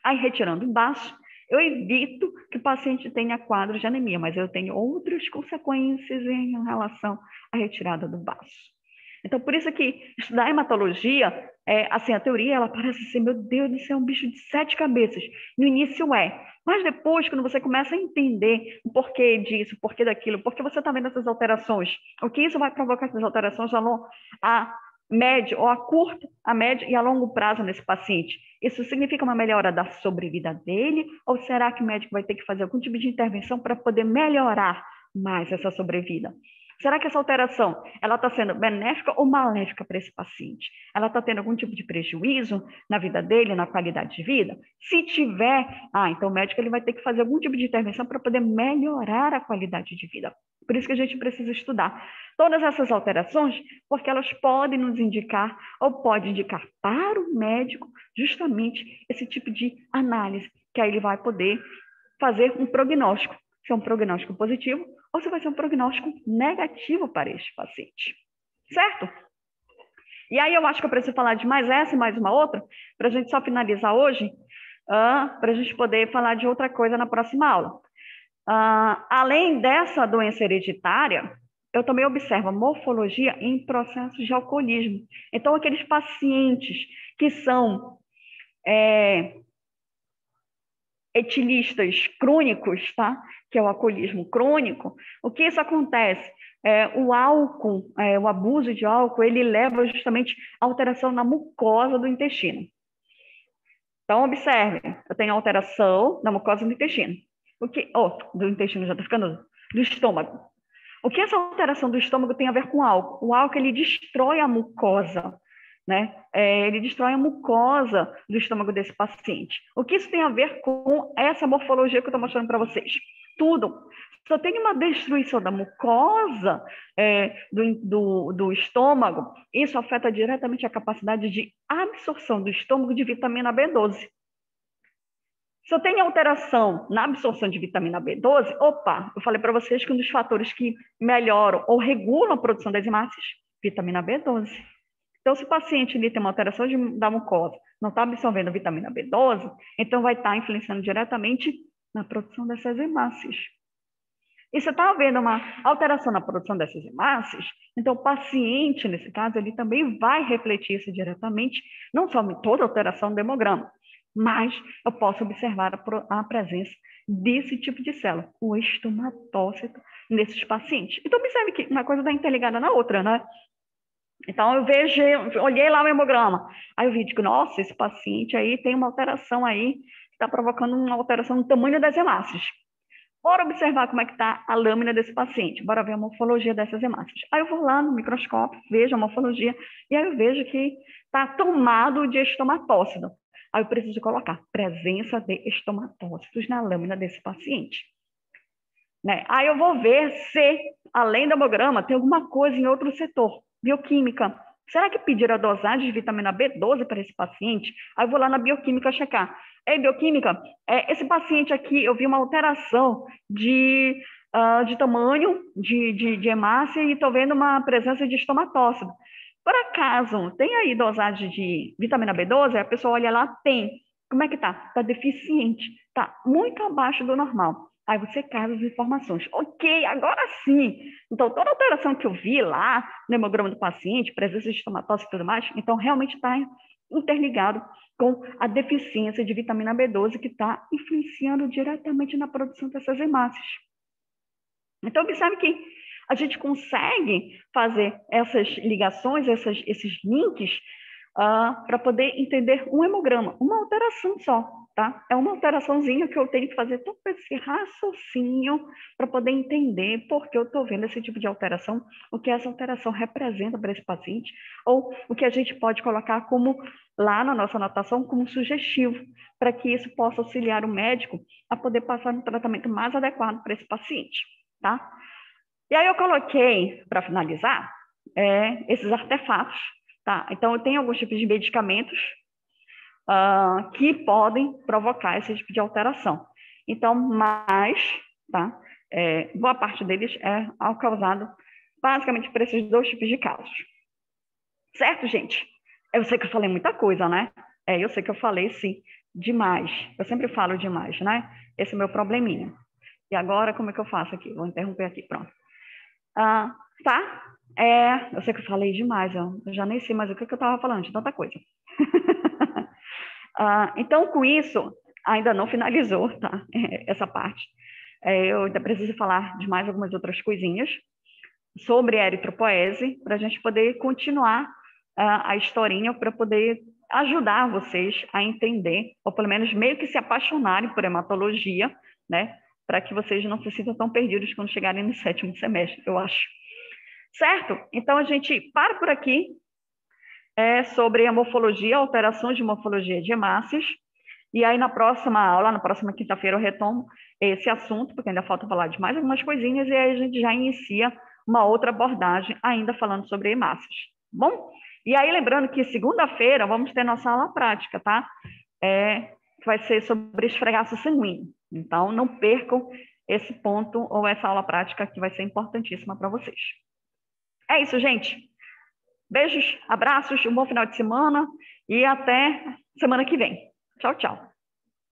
Aí, retirando o baço, eu evito que o paciente tenha quadro de anemia, mas eu tenho outras consequências em relação à retirada do baço. Então, por isso que estudar hematologia, assim, a teoria, ela parece ser, meu Deus do céu, um bicho de 7 cabeças. No início mas depois, quando você começa a entender o porquê disso, o porquê daquilo, porque você está vendo essas alterações, o que isso vai provocar essas alterações médio, ou a curto, a médio e a longo prazo nesse paciente? Isso significa uma melhora da sobrevida dele? Ou será que o médico vai ter que fazer algum tipo de intervenção para poder melhorar mais essa sobrevida? Será que essa alteração ela está sendo benéfica ou maléfica para esse paciente? Ela está tendo algum tipo de prejuízo na vida dele, na qualidade de vida? Se tiver, então o médico ele vai ter que fazer algum tipo de intervenção para poder melhorar a qualidade de vida. Por isso que a gente precisa estudar todas essas alterações, porque elas podem nos indicar ou pode indicar para o médico justamente esse tipo de análise, que aí ele vai poder fazer um prognóstico, se é um prognóstico positivo ou se vai ser um prognóstico negativo para este paciente. Certo? E aí eu acho que eu preciso falar de mais essa e mais uma outra, para a gente só finalizar hoje, para a gente poder falar de outra coisa na próxima aula. Além dessa doença hereditária, eu também observo a morfologia em processos de alcoolismo. Então, aqueles pacientes que são etilistas crônicos, tá? Que é o alcoolismo crônico, o que isso acontece? O álcool, o abuso de álcool, ele leva justamente a alteração na mucosa do intestino. Então, observe, eu tenho alteração na mucosa do intestino. Do intestino, já está ficando, do estômago. O que essa alteração do estômago tem a ver com o álcool? O álcool, ele destrói a mucosa, né? Ele destrói a mucosa do estômago desse paciente. O que isso tem a ver com essa morfologia que eu estou mostrando para vocês? Tudo. Só tem uma destruição da mucosa do estômago, isso afeta diretamente a capacidade de absorção do estômago de vitamina B12. Se eu tenho alteração na absorção de vitamina B12, eu falei para vocês que um dos fatores que melhoram ou regulam a produção das hemácias, vitamina B12. Então, se o paciente ele tem uma alteração da mucosa, não está absorvendo vitamina B12, então vai estar influenciando diretamente na produção dessas hemácias. E você está vendo uma alteração na produção dessas hemácias, então o paciente, nesse caso, ele também vai refletir isso diretamente, não só em toda alteração do hemograma, mas eu posso observar a presença desse tipo de célula, o estomatócito, nesses pacientes. Então, observe que uma coisa está interligada na outra, né? Então, olhei lá o hemograma, aí eu vi, digo, nossa, esse paciente aí tem uma alteração aí, que está provocando uma alteração no tamanho das hemácias. Bora observar como é que está a lâmina desse paciente, bora ver a morfologia dessas hemácias. Aí eu vou lá no microscópio, vejo a morfologia, e aí eu vejo que está tomado de estomatócito. Aí eu preciso colocar presença de estomatócitos na lâmina desse paciente. Né? Aí eu vou ver se, além do hemograma, tem alguma coisa em outro setor, bioquímica. Será que pediram a dosagem de vitamina B12 para esse paciente? Aí eu vou lá na bioquímica checar. Ei, bioquímica, esse paciente aqui, eu vi uma alteração de tamanho de hemácia e estou vendo uma presença de estomatócito. Por acaso, tem aí dosagem de vitamina B12? A pessoa olha lá, tem. Como é que tá? Está deficiente. Está muito abaixo do normal. Aí você casa as informações. Ok, agora sim. Então, toda alteração que eu vi lá no hemograma do paciente, presença de estomatose e tudo mais, então realmente está interligado com a deficiência de vitamina B12 que está influenciando diretamente na produção dessas hemácias. Então, observe que a gente consegue fazer essas ligações, esses links, para poder entender um hemograma, uma alteração só, tá? É uma alteraçãozinha que eu tenho que fazer todo esse raciocínio para poder entender por que eu estou vendo esse tipo de alteração, o que essa alteração representa para esse paciente, ou o que a gente pode colocar como, lá na nossa anotação, como sugestivo, para que isso possa auxiliar o médico a poder passar um tratamento mais adequado para esse paciente, tá? E aí eu coloquei, para finalizar, esses artefatos, tá? Então, eu tenho alguns tipos de medicamentos que podem provocar esse tipo de alteração. Então, tá? Boa parte deles é causado basicamente por esses dois tipos de casos. Certo, gente? Eu sei que eu falei muita coisa, né? Eu sei que eu falei, sim, demais. Eu sempre falo demais, né? Esse é o meu probleminha. E agora, como é que eu faço aqui? Vou interromper aqui, pronto. Tá? Eu sei que eu falei demais, eu já nem sei mais o que eu estava falando, de tanta coisa. Então, com isso, ainda não finalizou, tá? Essa parte. Eu ainda preciso falar de mais algumas outras coisinhas sobre a eritropoese, para a gente poder continuar a historinha para poder ajudar vocês a entender, ou pelo menos meio que se apaixonarem por hematologia, né? Para que vocês não se sintam tão perdidos quando chegarem no 7º semestre, eu acho. Certo? Então, a gente para por aqui sobre a morfologia, alterações de morfologia de hemácias. E aí, na próxima aula, na próxima quinta-feira, eu retomo esse assunto, porque ainda falta falar de mais algumas coisinhas, e aí a gente já inicia uma outra abordagem, ainda falando sobre hemácias. Bom? E aí, lembrando que segunda-feira vamos ter nossa aula prática, tá? Que vai ser sobre esfregaço sanguíneo. Então, não percam esse ponto ou essa aula prática que vai ser importantíssima para vocês. É isso, gente. Beijos, abraços, um bom final de semana e até semana que vem. Tchau, tchau.